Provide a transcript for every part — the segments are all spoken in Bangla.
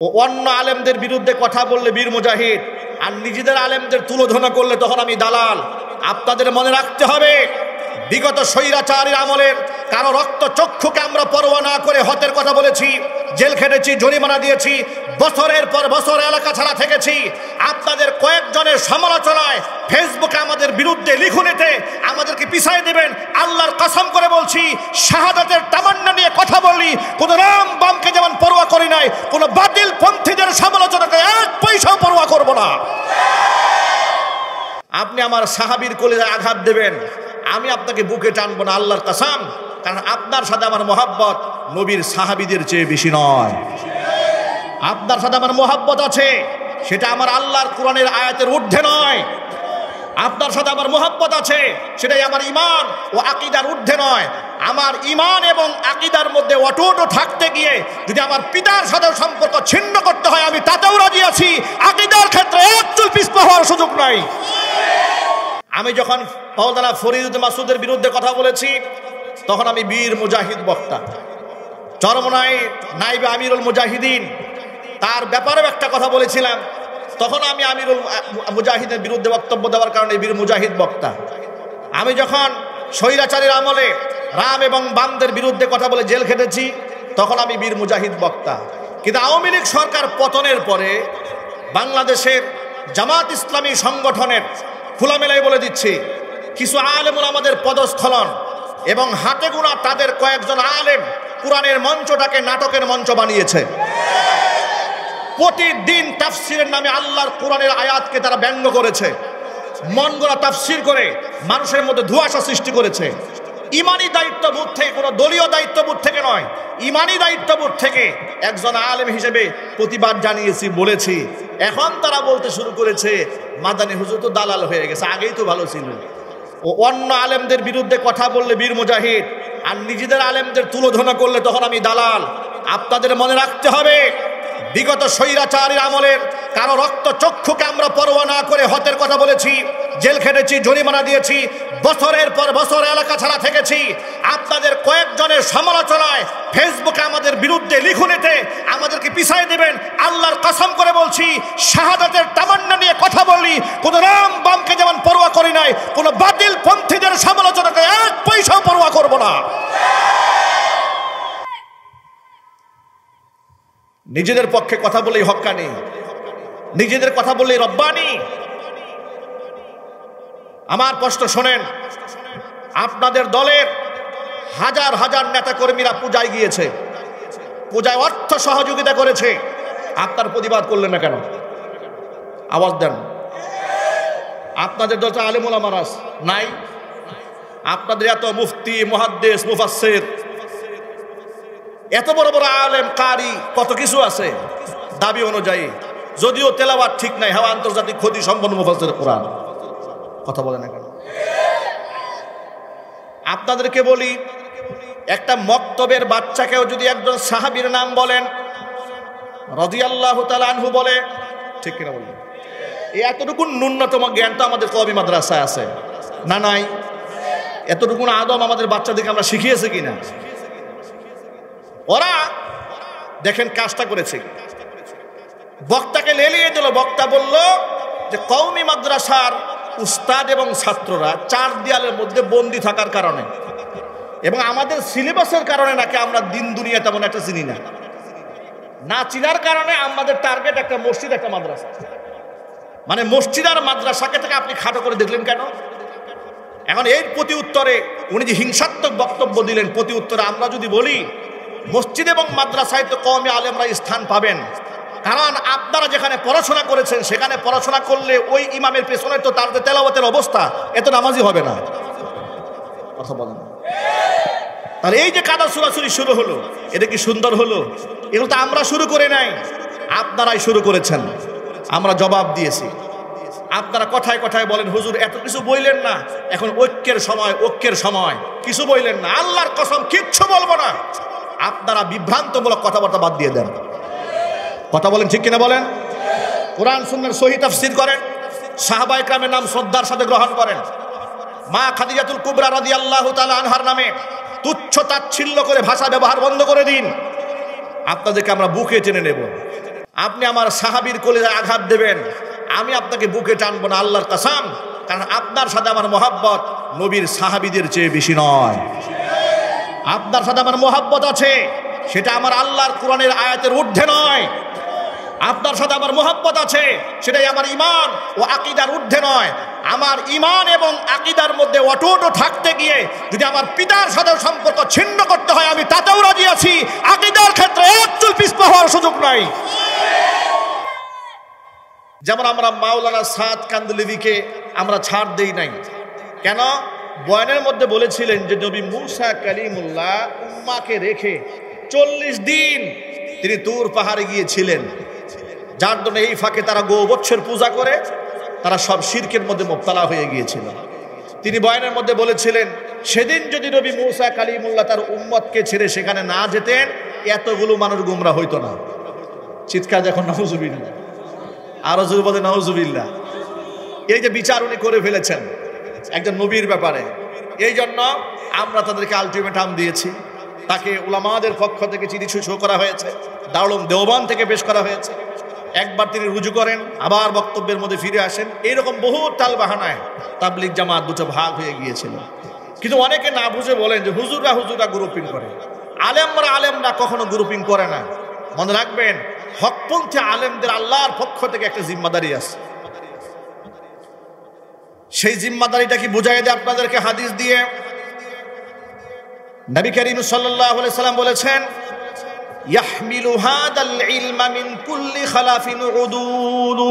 ও অন্য আলেমদের বিরুদ্ধে কথা বললে বীর মুজাহিদ, আর নিজেদের আলেমদের তুলোধনা করলে তখন আমি দালাল। আপনাদের মনে রাখতে হবে, বিগত স্বৈরাচারীর আমলের কারো রক্ত চক্ষুকে আমরা পরোয়া না করে হত্যের কথা বলেছি, জেল খেটেছি, জরিমানা দিয়েছি, বছরের পর বছর এলাকা ছাড়া থেকেছি। আপনাদের কয়েকজনের সমালোচনায় ফেসবুকে আমাদের বিরুদ্ধে লিখুনেতে আমাদেরকে পিছাই দেবেন। আল্লাহর কসম করে বলছি, শাহাদাতের তামান্না নিয়ে কথা বললি কোন রাম বামকে যেমন পরোয়া করি নাই, কোন বাতিল পন্থীদের সমালোচনাকে এক পয়সাও পরোয়া করব না। আপনি আমার সাহাবীর কলিজায় আঘাত দেবেন, আমি আপনাকে বুকে টানবো না, আল্লাহর কসম। কারণ আপনার সাথে আমার মোহাব্বত নবীর সাহাবীদের চেয়ে বেশি নয়। আপনার সাথে আমার মোহাব্বত আছে, সেটা আমার আল্লাহর কোরআনের আয়াতের ঊর্ধ্বে নয়। আপনার সাথে আমার মোহাব্বত আছে, সেটাই আমার ঈমান ও আকীদার ঊর্ধ্বে নয়। আমার ঈমান এবং আকীদার মধ্যে অটুট থাকতে গিয়ে যদি আমার পিতার সাথে সম্পর্ক ছিন্ন করতে হয়, আমি তাতেও রাজি আছি। আকীদার ক্ষেত্রে একচুল পিছপা হওয়ার সুযোগ নাই। আমি যখন মাওলানা ফরিদ মাসুদের বিরুদ্ধে কথা বলেছি, তখন আমি বীর মুজাহিদ বক্তা, চরমনাই নাইবে আমিরুল মুজাহিদিন, তার ব্যাপারেও একটা কথা বলেছিলাম। তখন আমি আমিরুল মুজাহিদের বিরুদ্ধে বক্তব্য দেওয়ার কারণে বীর মুজাহিদ বক্তা। আমি যখন স্বৈরাচারীর আমলে রাম এবং বামদের বিরুদ্ধে কথা বলে জেল খেটেছি, তখন আমি বীর মুজাহিদ বক্তা। কিন্তু আওয়ামী লীগ সরকার পতনের পরে বাংলাদেশের জামাত ইসলামী সংগঠনের খোলামেলাই বলে দিচ্ছি, কিছু আলেমুল আমাদের পদস্খলন এবং হাতে গোনা তাদের কয়েকজন আলেম কোরআনের মঞ্চটাকে নাটকের মঞ্চ বানিয়েছে। প্রতিদিন তাফসিরের নামে আল্লাহর কোরআনের আয়াতকে তারা ব্যঙ্গ করেছে, মন গড়া তাফসির করে মানুষের মধ্যে ধোঁয়াশা সৃষ্টি করেছে। ইমানি দায়িত্ববোধ থেকে, কোনো দলীয় দায়িত্ববোধ থেকে নয়, ইমানি দায়িত্ববোধ থেকে একজন আলেম হিসেবে প্রতিবাদ জানিয়েছি, বলেছি। এখন তারা বলতে শুরু করেছে মাদানী হুজুর তো দালাল হয়ে গেছে, আগেই তো ভালো ছিল। ও অন্য আলেমদের বিরুদ্ধে কথা বললে বীর মুজাহিদ, আর নিজেদের আলেমদের তুলোধনা করলে তখন আমি দালাল। আপনাদের মনে রাখতে হবে, বিগত স্বৈরাচারীর আমলের কারো রক্ত চক্ষুকে আমরা পরোয়া না করে হত্যের কথা বলেছি, জেল খেটেছি, জরিমানা দিয়েছি, বছরের পর বছর এলাকা ছাড়া থেকেছি। আপনাদের কয়েকজনের সমালোচনায় ফেসবুকে আমাদের বিরুদ্ধে লিখুনেতে আমাদেরকে পিছাই দেবেন। আল্লাহর কসম করে বলছি, শাহাদাতের তামান্না নিয়ে কথা বললি কোন রাম বামকে যেমন পরোয়া করি নাই, কোন বাতিল পন্থীদের সমালোচনাকে এক পয়সাও পরোয়া করব না। নিজেদের পক্ষে কথা বলেই হক্কানি, নিজেদের কথা বললেই রব্বানি। আমার প্রশ্ন শোনেন, আপনাদের দলের হাজার হাজার নেতা কর্মীরা পূজায় গিয়েছে, পূজায় অর্থ সহযোগিতা করেছে, আপনার প্রতিবাদ করলেন না কেন? আওয়াজ দেন। আপনাদের দলটা আলেম ওলামারা নাই? আপনাদের এত মুফতি, মুহাদ্দিস, মুফাসসির, এত বড় বড় আলেম, কারি, কত কিছু আছে দাবি অনুযায়ী, যদিও তেলাওয়াত ঠিক নাই, হাওয়া আন্তর্জাতিক খ্যাতি সম্পন্ন মুফাসসির কোরআন। কথা বলে না কেন? আপনাদেরকে বলি, একটা মক্তবের বাচ্চাকেও যদি একজন সাহাবীর নাম বলেন, রাদিয়াল্লাহু তাআলা আনহু বলে, ঠিক কিনা বলেন? এই এতটুকু ন্যূনতম জ্ঞান তো আমাদের কওমি মাদ্রাসায় আছে না? নাই? এতটুকু আদব আমাদের বাচ্চাদেরকে আমরা শিখিয়েছি কিনা? ওরা দেখেন কাজটা করেছে, বক্তাকে লেলিয়ে দিল। বক্তা বলল যে কওমি মাদ্রাসার উস্তাদ এবং ছাত্ররা চার দেয়ালের মধ্যে বন্দী থাকার কারণে এবং আমাদের সিলেবাসের কারণে নাকি আমরা দিন দুনিয়া তেমন একটা চিনি না, না চিনার কারণে আমাদের টার্গেট একটা মসজিদ, একটা মাদ্রাসা। মানে মসজিদ আর মাদ্রাসাকে থেকে আপনি খাটো করে দেখলেন কেন? এখন এর প্রতি উত্তরে উনি যে হিংসাত্মক বক্তব্য দিলেন, প্রতি উত্তরে আমরা যদি বলি মসজিদ এবং মাদ্রাসায় তো কওমি আলেমরা স্থান পাবেন, কারণ আপনারা যেখানে পড়াশোনা করেছেন সেখানে পড়াশোনা করলে ওই ইমামের পেছনে তো তার তেলাওয়াতের অবস্থা, এত নামাজি হবে না। কথা বলেন। তাহলে এই যে কাদা ছুড়াছুড়ি শুরু হলো, এটা কি সুন্দর হলো? এগুলো তো আমরা শুরু করে নাই, আপনারাই শুরু করেছেন। আমরা জবাব দিয়েছি। আপনারা কথায় কথায় বলেন হুজুর এত কিছু বললেন না, এখন ঐক্যের সময়, ঐক্যের সময়, কিছু বললেন না। আল্লাহর কসম কিচ্ছু বলবো না। আপনারা বিভ্রান্তমূলক কথাবার্তা বাদ দিয়ে দেন। কথা বলেন, ঠিক কিনা বলেন? কোরআন সুন্নাহর সহিহ তাফসীর করেন, সাহাবায়ে কেরামের নাম শ্রদ্ধার সাথে গ্রহণ করেন। মা খাদিজাতুল কুবরা রাদিয়াল্লাহু তাআলা আনহার নামে তুচ্ছ তাচ্ছিল্য করে ভাষা ব্যবহার বন্ধ করে দিন। আপনাদেরকে আমরা বুকে টেনে নেব। আপনি আমার সাহাবীর কলিজায় আঘাত দেবেন, আমি আপনাকে বুকে টানবো না, আল্লাহর কসম। কারণ আপনার সাথে আমার মহাব্বত নবীর সাহাবীদের চেয়ে বেশি নয়। আপনার সাথে আমার মহাব্বত আছে, সেটা আমার আল্লাহর কোরআনের আয়াতের ঊর্ধ্বে নয়। আপনার সাথে আমার মহাব্বত আছে, সেটাই আমার ঈমান ও আকীদার ঊর্ধ্বে নয়। আমার ঈমান এবং আকীদার মধ্যে অটুট থাকতে গিয়ে যদি আমার পিতার সাথে সম্পর্ক ছিন্ন করতে হয়, আমি তাতেও রাজি আছি। আকীদার ক্ষেত্রে এক চুল পিছপা হওয়ার সুযোগ নাই। যেমন আমরা মাওলানা সাদ কান্দলিবিকে আমরা ছাড় দেই নাই কেন? বয়ানের মধ্যে বলেছিলেন যে নবী মূসা কালিমুল্লাহ উম্মাকে রেখে 40 দিন তিনি তুর পাহাড়ে গিয়েছিলেন, যার জন্য এই ফাঁকে তারা গোবৎসের পূজা করে তারা সব শিরকের মধ্যে মুবতালা হয়ে গিয়েছিল। তিনি বয়ানের মধ্যে বলেছিলেন সেদিন যদি নবী মূসা কালিমুল্লাহ তার উম্মতকে ছেড়ে সেখানে না যেতেন, এতগুলো মানুষ গুমরা হইতো না। চিৎকার যখন নাউজুবিল্লাহ, আরো জোরে বলে নাউজুবিল্লাহ। এই যে বিচার উনি করে ফেলেছেন একজন নবীর ব্যাপারে, এই জন্য আমরা তাদেরকে আলটিমেটাম দিয়েছি। তাকে উলামাদের পক্ষ থেকে চিঠি শো করা হয়েছে, দারুল দেওবান থেকে পেশ করা হয়েছে। একবার তিনি রুজু করেন, আবার বক্তব্যের মধ্যে ফিরে আসেন। এইরকম বহু টাল বাহানায় তাবলিগ জামাত দুটো ভাগ হয়ে গিয়েছিল। কিন্তু অনেকে না বুঝে বলেন যে হুজুররা গ্রুপিং করে, আলেমরা কখনো গ্রুপিং করে না। মনে রাখবেন, হকপন্থী আলেমদের আল্লাহর পক্ষ থেকে একটা জিম্মাদারি আছে। সেই জিম্মাদারিটা কি বুঝাই দেয় আপনাদেরকে হাদিস দিয়ে? নবী করিম সাল্লাল্লাহু আলাইহি সাল্লাম বলেছেন, ইয়াহমিলু হাদাল ইলমা মিন কুল্লি খালাফিন উদুলু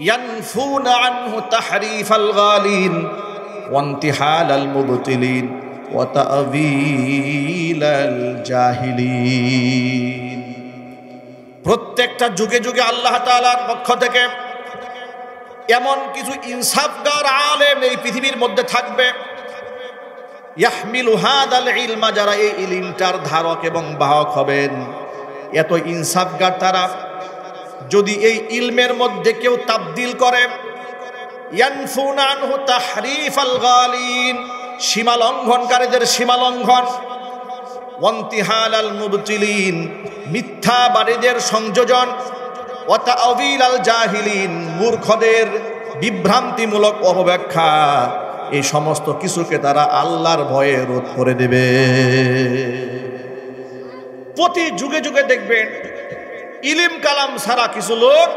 ইয়ানফুনা আনহু তাহরিফাল গালিন ওয়া ইনতিহালাল মুবতিলিন ওয়া তা'যীলাল জাহিলিন। প্রত্যেকটা যুগে যুগে আল্লাহ তাআলার পক্ষ থেকে এমন কিছু ইনসাফগার আলেম এই পৃথিবীর মধ্যে থাকবে, ইয়াহমিলু হাদাল ইলমা, যারা এই ইলমটার ধারক এবং বাহক হবেন। এত ইনসাফগার তারা, যদি এই ইলমের মধ্যে কেউ তাবদিল করে, ইয়ানফুনা আনহু তাহরিফাল গালিন, সীমা লঙ্ঘনকারীদের সীমা লঙ্ঘন, ওয়ান্তিহালাল মুবতিলিন, মিথ্যাবাদীদের সংযোজন, ওয়া তা'যীলাল জাহিলিন, মূর্খদের বিভ্রান্তিমূলক অপব্যাখ্যা, এই সমস্ত কিছুকে তারা আল্লাহর ভয়ে রোধ করে দেবে। প্রতি যুগে যুগে দেখবেন ইলম কালাম ছাড়া কিছু লোক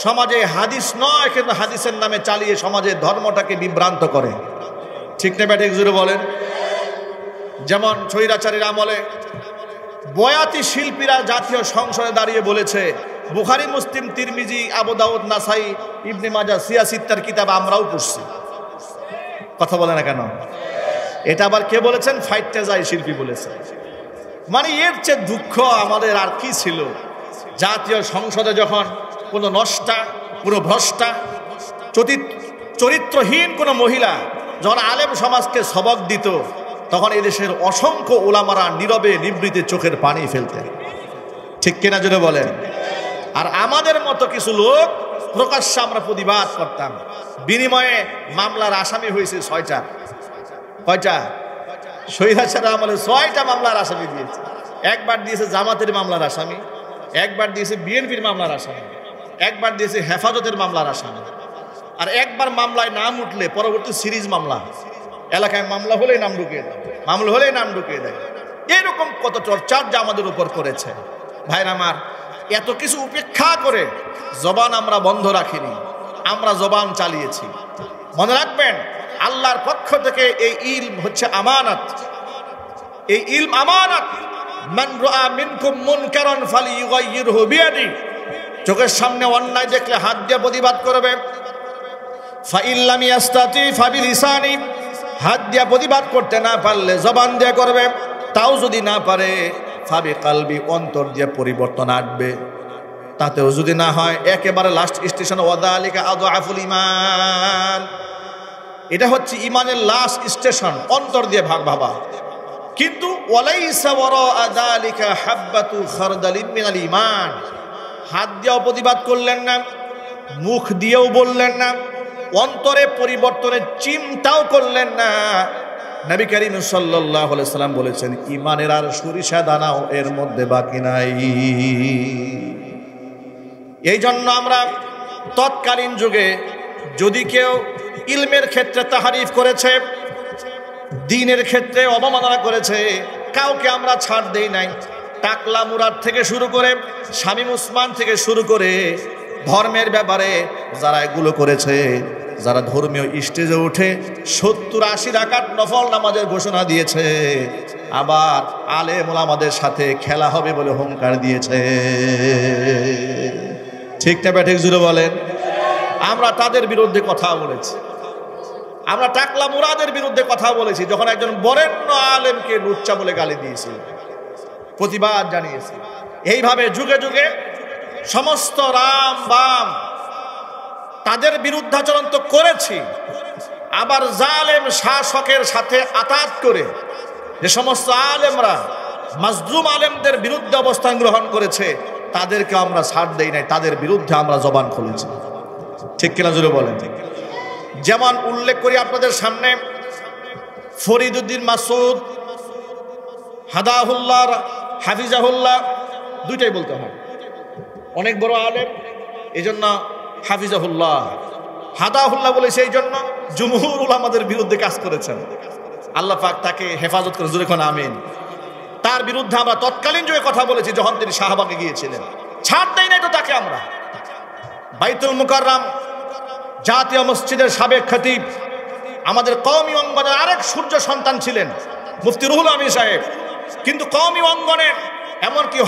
সমাজে হাদিস নয় কিন্তু হাদিসের নামে চালিয়ে সমাজে ধর্মটাকে বিভ্রান্ত করে। ঠিক না ব্যাঠিক জুড়ে বলেন? যেমন স্বৈরাচারীর আমলে বয়াতি শিল্পীরা জাতীয় সংসদে দাঁড়িয়ে বলেছে, বুখারী, মুসলিম, তিরমিজি, আবু দাউদ, নাসাই, ইবনে মাজাহ, সিয়াসিত্তার কিতাব আমরাও পড়ছি। কথা বলে না কেন? এটা আবার কে বলেছেন? ফাইটটা যায় শিল্পী বলেছে। মানে এর চেয়ে দুঃখ আমাদের আর কি ছিল? জাতীয় সংসদে যখন কোনো নষ্টা, পুরো ভ্রষ্টা, চরিত্রহীন কোনো মহিলা যখন আলেম সমাজকে সবক দিত, তখন এদেশের অসংখ্য ওলামারা নীরবে নিবৃতে চোখের পানি ফেলতেন। ঠিক কিনা জোরে বলেন? আর আমাদের মতো কিছু লোক প্রকাশ্যে আমরা প্রতিবাদ করতাম। বিনিময়ে মামলার আসামি হয়েছে 6টা। কয়টা? স্বৈরাচার আমলে 6টা মামলার আসামি দিয়েছে। একবার দিয়েছে জামাতের মামলার আসামি, একবার দিয়েছে বিএনপির মামলার আসামি, একবার দিয়েছে হেফাজতের মামলার আসামি, আর একবার মামলায় নাম উঠলে পরবর্তী সিরিজ মামলা, এলাকায় মামলা হলেই নাম ঢুকিয়ে দেয়, মামলা হলেই নাম ঢুকিয়ে দেয়। এরকম কত টর্চার যা আমাদের উপর করেছে। ভাইরা আমার, এত কিছু উপেক্ষা করে জবান আমরা বন্ধ রাখিনি, আমরা জবান চালিয়েছি। মনে রাখবেন, আল্লাহর পক্ষ থেকে এই ইলম হচ্ছে আমানত। এই ইলম আমানত। মান রাআ মিনকুম মুনকারান ফালিয়ুগাইয়িরহু বিয়াদি, চোখের সামনে অন্যায় দেখলে হাত দিয়ে প্রতিবাদ করবে। ফাইন লাম ইয়াস্তাতি ফাবিলিসানি, হাত দিয়ে প্রতিবাদ করতে না পারলে জবান দিয়ে করবে। তাও যদি না পারে ফাবি কালবি, অন্তর দিয়ে পরিবর্তন আসবে। তাতেও যদি না হয় একেবারে লাস্ট স্টেশন, ওয়াদালিকা আযআফুল ঈমান, এটা হচ্ছে ইমানের লাস্ট স্টেশন, অন্তর দিয়ে ভাবা। কিন্তু ওয়ালাইসা ওয়ারাআ যালিকা হাব্বাতু খারদালিন মিনাল ঈমান, হাত দিয়েও প্রতিবাদ করলেন না, মুখ দিয়েও বললেন না, অন্তরে পরিবর্তনের চিন্তাও করলেন না, নবী করিম সাল্লাল্লাহু আলাইহি সাল্লাম বলেছেন, ঈমানের আর সরিষা দানাও এর মধ্যে বাকি নাই। এই জন্য আমরা তৎকালীন যুগে যদি কেউ ইলমের ক্ষেত্রে তাহারিফ করেছে, দ্বীনের ক্ষেত্রে অবমাননা করেছে, কাউকে আমরা ছাড় দেই নাই। টাকলা মুরাদ থেকে শুরু করে শামীম উসমান থেকে শুরু করে ধর্মের ব্যাপারে যারা এগুলো করেছে, যারা ধর্মীয় স্টেজে উঠে 70-80 রাকাত নফল নামাজের ঘোষণা দিয়েছে, আবার আলেম ওলামাদের সাথে খেলা হবে বলে হুঙ্কার দিয়েছে, ঠিক না ব্যাঠিক জুড়ে বলেন? আমরা তাদের বিরুদ্ধে কথা বলেছি। আমরা টাকলা মুরাদের বিরুদ্ধে কথা বলেছি, যখন একজন বরেণ্য আলেমকে লুচ্চা বলে গালি দিয়েছিল, প্রতিবাদ জানিয়েছি। এইভাবে যুগে যুগে সমস্ত রাম বাম তাদের বিরুদ্ধাচরণ তো করেছি, আবার জালেম শাসকের সাথে আতাত করে যে সমস্ত আলেমরা মাজলুম আলেমদের বিরুদ্ধে অবস্থান গ্রহণ করেছে, তাদেরকে আমরা ছাড় দেই নাই, তাদের বিরুদ্ধে আমরা জবান খুলেছি, ঠিক কিনা জুড়ে বলেন? যেমন উল্লেখ করি আপনাদের সামনে, ফরিদউদ্দিন মাসুদ হাদাহুল্লাহ হাফিজাহুল্লাহ, দুইটাই বলতে হয়, অনেক বড় আলেম, এই জন্য হাফিজাহুল্লাহ। হাদাহুল্লাহ বলেছে এই জন্য জুমহুর উলামাদের বিরুদ্ধে কাজ করেছেন, আল্লাহ পাক তাকে হেফাজত করে, জোরে কোন আমিন। তার বিরুদ্ধে আমরা তৎকালীন যুগে কথা বলেছি, যখন তিনি শাহবাগে গিয়েছিলেন, ছাড় দেই নাই তো তাকে আমরা। বাইতুল মুকাররম জাতীয় মসজিদের সাবেক খতিব, আমাদের কওমি অঙ্গনের আরেক সূর্য সন্তান ছিলেন মুফতি রুহুল আমিন সাহেব, কিন্তু কওমি অঙ্গনের এমনকি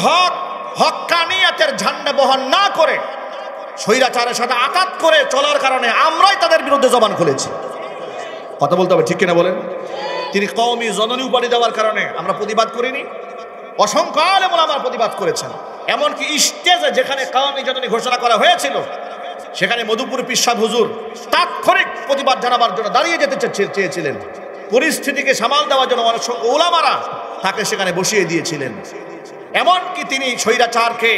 হক্কানিয়াতের ঝান্ডা বহন না করে স্বৈরাচারের সাথে আঘাত করে চলার কারণে আমরাই তাদের বিরুদ্ধে জবান খুলেছি। কথা বলতে হবে, ঠিক কিনা বলেন? তিনি কওমি জননী উপাধি দেওয়ার কারণে আমরা প্রতিবাদ করিনি, অসংখ্য আলেম ওলামা প্রতিবাদ করেছেন। এমনকি স্টেজে যেখানে কওমি জননী ঘোষণা করা হয়েছিল, সেখানে মধুপুর পীর সাহেব হুজুর তাৎক্ষণিক প্রতিবাদ জানাবার জন্য দাঁড়িয়ে যেতে চেয়েছিলেন, পরিস্থিতিকে সামাল দেওয়ার জন্য অসংখ্য ওলামারা তাকে সেখানে বসিয়ে দিয়েছিলেন। এমনকি তিনি স্বৈরাচারকে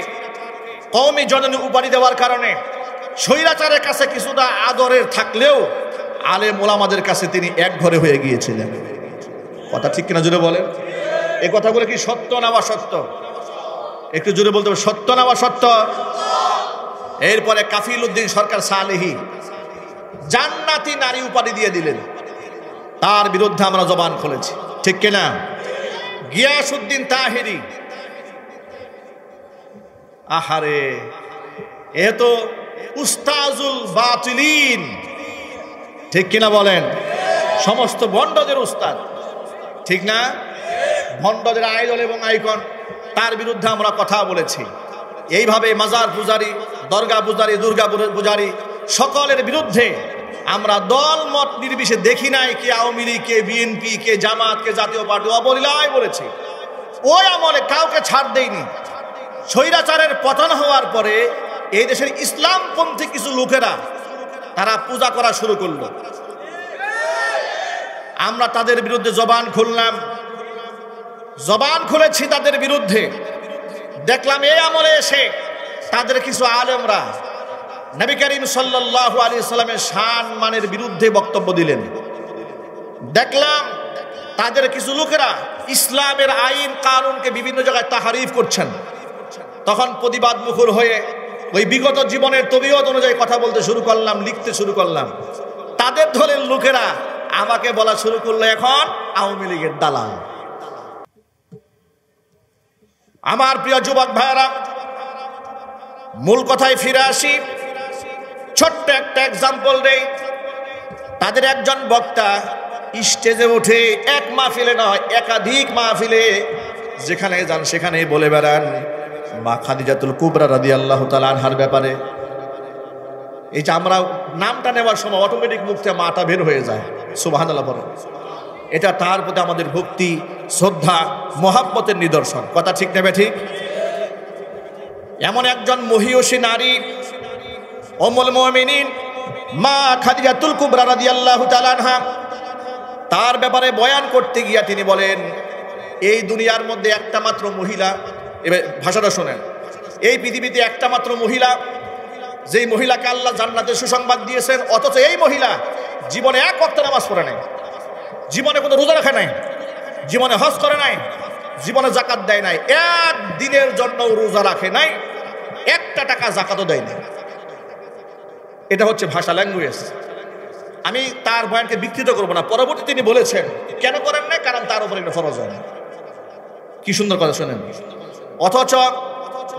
কওমি জননী উপাধি দেওয়ার কারণে স্বৈরাচারের কাছে কিছুটা আদরের থাকলেও আলেম ওলামাদের কাছে তিনি এক ঘরে হয়ে গিয়েছিলেন। কথা ঠিক কিনা জুড়ে বলেন? এই কথাগুলো কি সত্য না অসত্য? একটু জুড়ে বলতে হবে, সত্য না অসত্য? এরপরে কাফিল উদ্দিন সরকার সালেহী জান্নাতি নারী উপাধি দিয়ে দিলেন, তার বিরুদ্ধে আমরা জবান খুলেছি, ঠিক কিনা? গিয়াসউদ্দিন তাহেরি, আহারে, এ তো উস্তাজুল বাতিলিন, ঠিক কিনা বলেন? সমস্ত ভণ্ডদের উস্তাদ, ঠিক না? ভণ্ডদের আইডল এবং আইকন, তার বিরুদ্ধে আমরা কথা বলেছি। এইভাবে মাজার পূজারী, দরগা পূজারী, দুর্গা পূজারী সকলের বিরুদ্ধে আমরা দল মত নির্বিশেষে দেখি নাই কে আওয়ামী লীগ, কে বিএনপি, কে জামাত, কে জাতীয় পার্টি, অবলীলায় বলেছি। ওই আমলে কাউকে ছাড় দেয়নি। স্বৈরাচারের পতন হওয়ার পরে এই দেশের ইসলামপন্থী কিছু লোকেরা তারা পূজা করা শুরু করলো, আমরা তাদের বিরুদ্ধে জবান খুললাম, জবান খুলেছি তাদের বিরুদ্ধে। দেখলাম এই আমলে এসে তাদের কিছু আলেমরা নবী করিম সাল্লাল্লাহু আলাইহি সাল্লামের শান মানের বিরুদ্ধে বক্তব্য দিলেন। দেখলাম তাদের কিছু লোকেরা ইসলামের আইন কানুনকে বিভিন্ন জায়গায় তাহারিফ করছেন। তখন প্রতিবাদ মুখর হয়ে ওই বিগত জীবনের তবিয়ত অনুযায়ী কথা বলতে শুরু করলাম, লিখতে শুরু করলাম। তাদের দলের লোকেরা আমাকে বলা শুরু করলো এখন আওয়ামী লীগের দালাল। আমার প্রিয় যুবক ভাইরা, মূল কথায় ফিরে আসি। ছোট্ট একটা এক্সাম্পল দেই। তাদের একজন বক্তা স্টেজে উঠে এক মাহফিলে নয়, একাধিক মাহফিলে যেখানে যান সেখানে বলে বেড়ান মা খাদিজাতুল কুবরা রাদিয়াল্লাহু তাআলা আনহার ব্যাপারে। এই যে আমরা নামটা নেওয়ার সময় অটোমেটিক মুখ থেকে মাটা বের হয়ে যায়, সুবহানাল্লাহ বলেন। এটা তার প্রতি আমাদের ভক্তি, শ্রদ্ধা, মহাব্বতের নিদর্শন। কথা ঠিক নেবে ঠিক? এমন একজন মহিয়সী নারী উম্মুল মুমিনিন মা খাদিজাতুল কুবরা রাদিয়াল্লাহু তাআলা আনহা, তার ব্যাপারে বয়ান করতে গিয়া তিনি বলেন এই দুনিয়ার মধ্যে একটা মাত্র মহিলা, এবার ভাষাটা শোনেন, এই পৃথিবীতে একটা মাত্র মহিলা, যেই মহিলাকে আল্লাহ জান্নাতের সুসংবাদ দিয়েছেন, অথচ এই মহিলা জীবনে এক ওয়াক্ত নামাজ পড়ে নাই। জীবনে কোনো রোজা রাখে নাই, জীবনে হজ করে নাই, জীবনে জাকাত দেয় নাই, এক দিনের জন্য রোজা রাখে নাই, একটা টাকা জাকাতও দেয় নাই। এটা হচ্ছে ভাষা, ল্যাঙ্গুয়েজ। আমি তার বয়ানকে বিকৃত করবো না। পরবর্তী তিনি বলেছেন কেন করেন না, কারণ তার উপর এটা ফরজ হয় না। কি সুন্দর কথা শোনেন। অথচ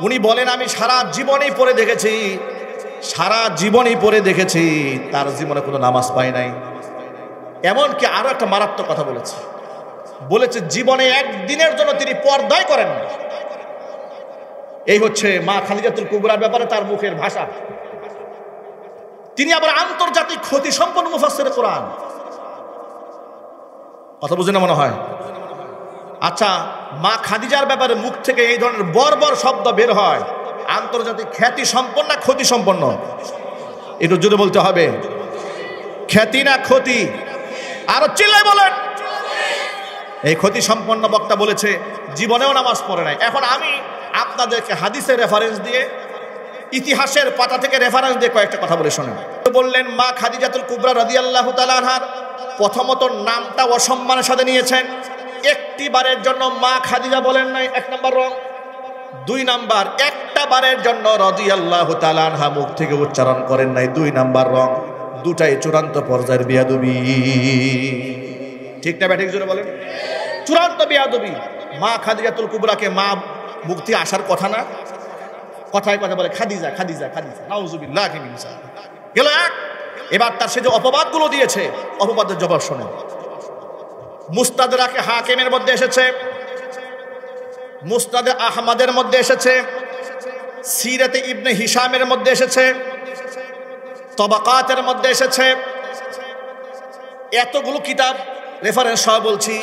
উনি বলেন আমি সারা জীবনেই পড়ে দেখেছি, সারা জীবনেই পড়ে দেখেছি, তার জীবনে কোনো নামাজ পায় নাই। এমনকি আরো একটা মারাত্মক কথা বলেছে জীবনে একদিনের জন্য তিনি পর্দায় করেন না। এই হচ্ছে মা খাদিজাতুল কুবরার ব্যাপারে তার মুখের ভাষা। তিনি আবার আন্তর্জাতিক খ্যাতি সম্পন্ন মুফাসসিরে কোরআন। কথা বুঝে না মনে হয়? আচ্ছা, মা খাদিজার ব্যাপারে মুখ থেকে এই ধরনের বর্বর শব্দ বের হয়, আন্তর্জাতিক খ্যাতি সম্পন্ন না ক্ষতি সম্পন্ন? একটু জোরে বলতে হবে, খ্যাতি না ক্ষতি? আরো চিল্লায় বলেন। এই ক্ষতি সম্পন্ন বক্তা বলেছে জীবনেও নামাজ পড়ে নাই। এখন আমি আপনাদেরকে হাদিসের রেফারেন্স দিয়ে, ইতিহাসের পাতা থেকে রেফারেন্স দিয়ে কয়েকটা কথা বলে শোনেন। বললেন মা খাদিজাতুল কুবরা রাদিয়াল্লাহু তাআলা আনহার প্রথমত নামটা অসম্মানের সাথে নিয়েছেন। একটি বারের জন্য মা খাদিজা বলেন নাই, এক নাম্বার রং। দুই নাম্বার, একটা বারের জন্য রাদিয়াল্লাহু তাআলা আনহা মুখ থেকে উচ্চারণ করেন নাই, দুই নাম্বার রং। দুটাই চূড়ান্ত পর্যায়ের বেয়াদবি। ঠিক না ব্যাঠিক জোরে বলেন? চূড়ান্ত বেয়াদবি। মা খাদিজাতুল কুবরাকে মা মুখ থেকে আসার কথা না, কথায় কথা বলে খাদিজা খাদিজা খাদিজা, নাউজুবিল্লাহ মিন যালিক। গেল এক। এবার তার সে যে অপবাদগুলো দিয়েছে, অপবাদের জবাব শোনেন। মুস্তাদরাকে হাকিমের মধ্যে এসেছে, মুসনাদে আহমদের মধ্যে এসেছে, সিরাতে ইবনে হিশামের মধ্যে এসেছে, তবাকাতের মধ্যে এসেছে। এতগুলো কিতাব রেফারেন্স সহ বলছি।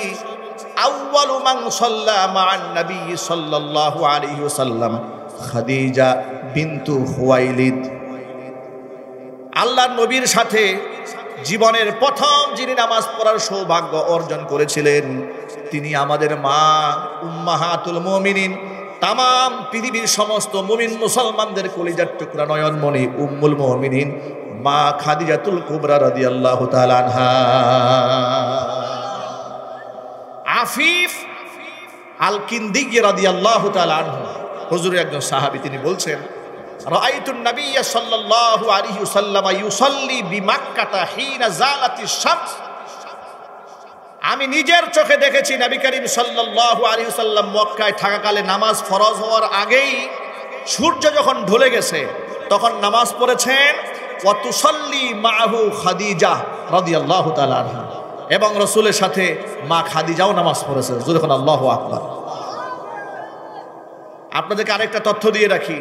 আউয়ালু মান সাল্লা মা'আন নবী সাল্লাল্লাহু আলাইহি ওয়াসাল্লাম খাদিজা বিনতু খুয়াইলিদ। আল্লাহর নবীর সাথে জীবনের প্রথম যিনি নামাজ পড়ার সৌভাগ্য অর্জন করেছিলেন, তিনি আমাদের মা উম্মাহাতুল মুমিনিন, তামাম পৃথিবীর সমস্ত মুমিন মুসলমানদের কলিজার টুকরা নয়নমণি উম্মুল মুমিনিন মা খাদিজাতুল কুবরা রাদিয়াল্লাহু তাআলা আনহা। আফিফ আল কিন্দি রাদিয়াল্লাহু তাআলা আনহু হুজুরের একজন সাহাবী, তিনি বলছেন রাআইতুন নাবিয়্য সাল্লাল্লাহু আলাইহি ওয়াসাল্লাম ইউসাল্লি বিমাক্কাতা হিনা যালাতিশ শামস। আমি নিজের চোখে দেখেছি নবী করিম সাল্লাল্লাহু আলাইহি ওয়াসাল্লাম মক্কায় থাকাকালে নামাজ ফরজ হওয়ার আগেই সূর্য যখন ঢলে গেছে তখন নামাজ পড়েছেন। ওয়া তুসাল্লি মাআহু খাদিজা রাদিয়াল্লাহু তাআলা আনহা, এবং রাসূলের সাথে মা খাদিজাও নামাজ পড়েছেন। যখন আল্লাহু আকবার। আপনাদেরকে আরেকটা তথ্য দিয়ে রাখি,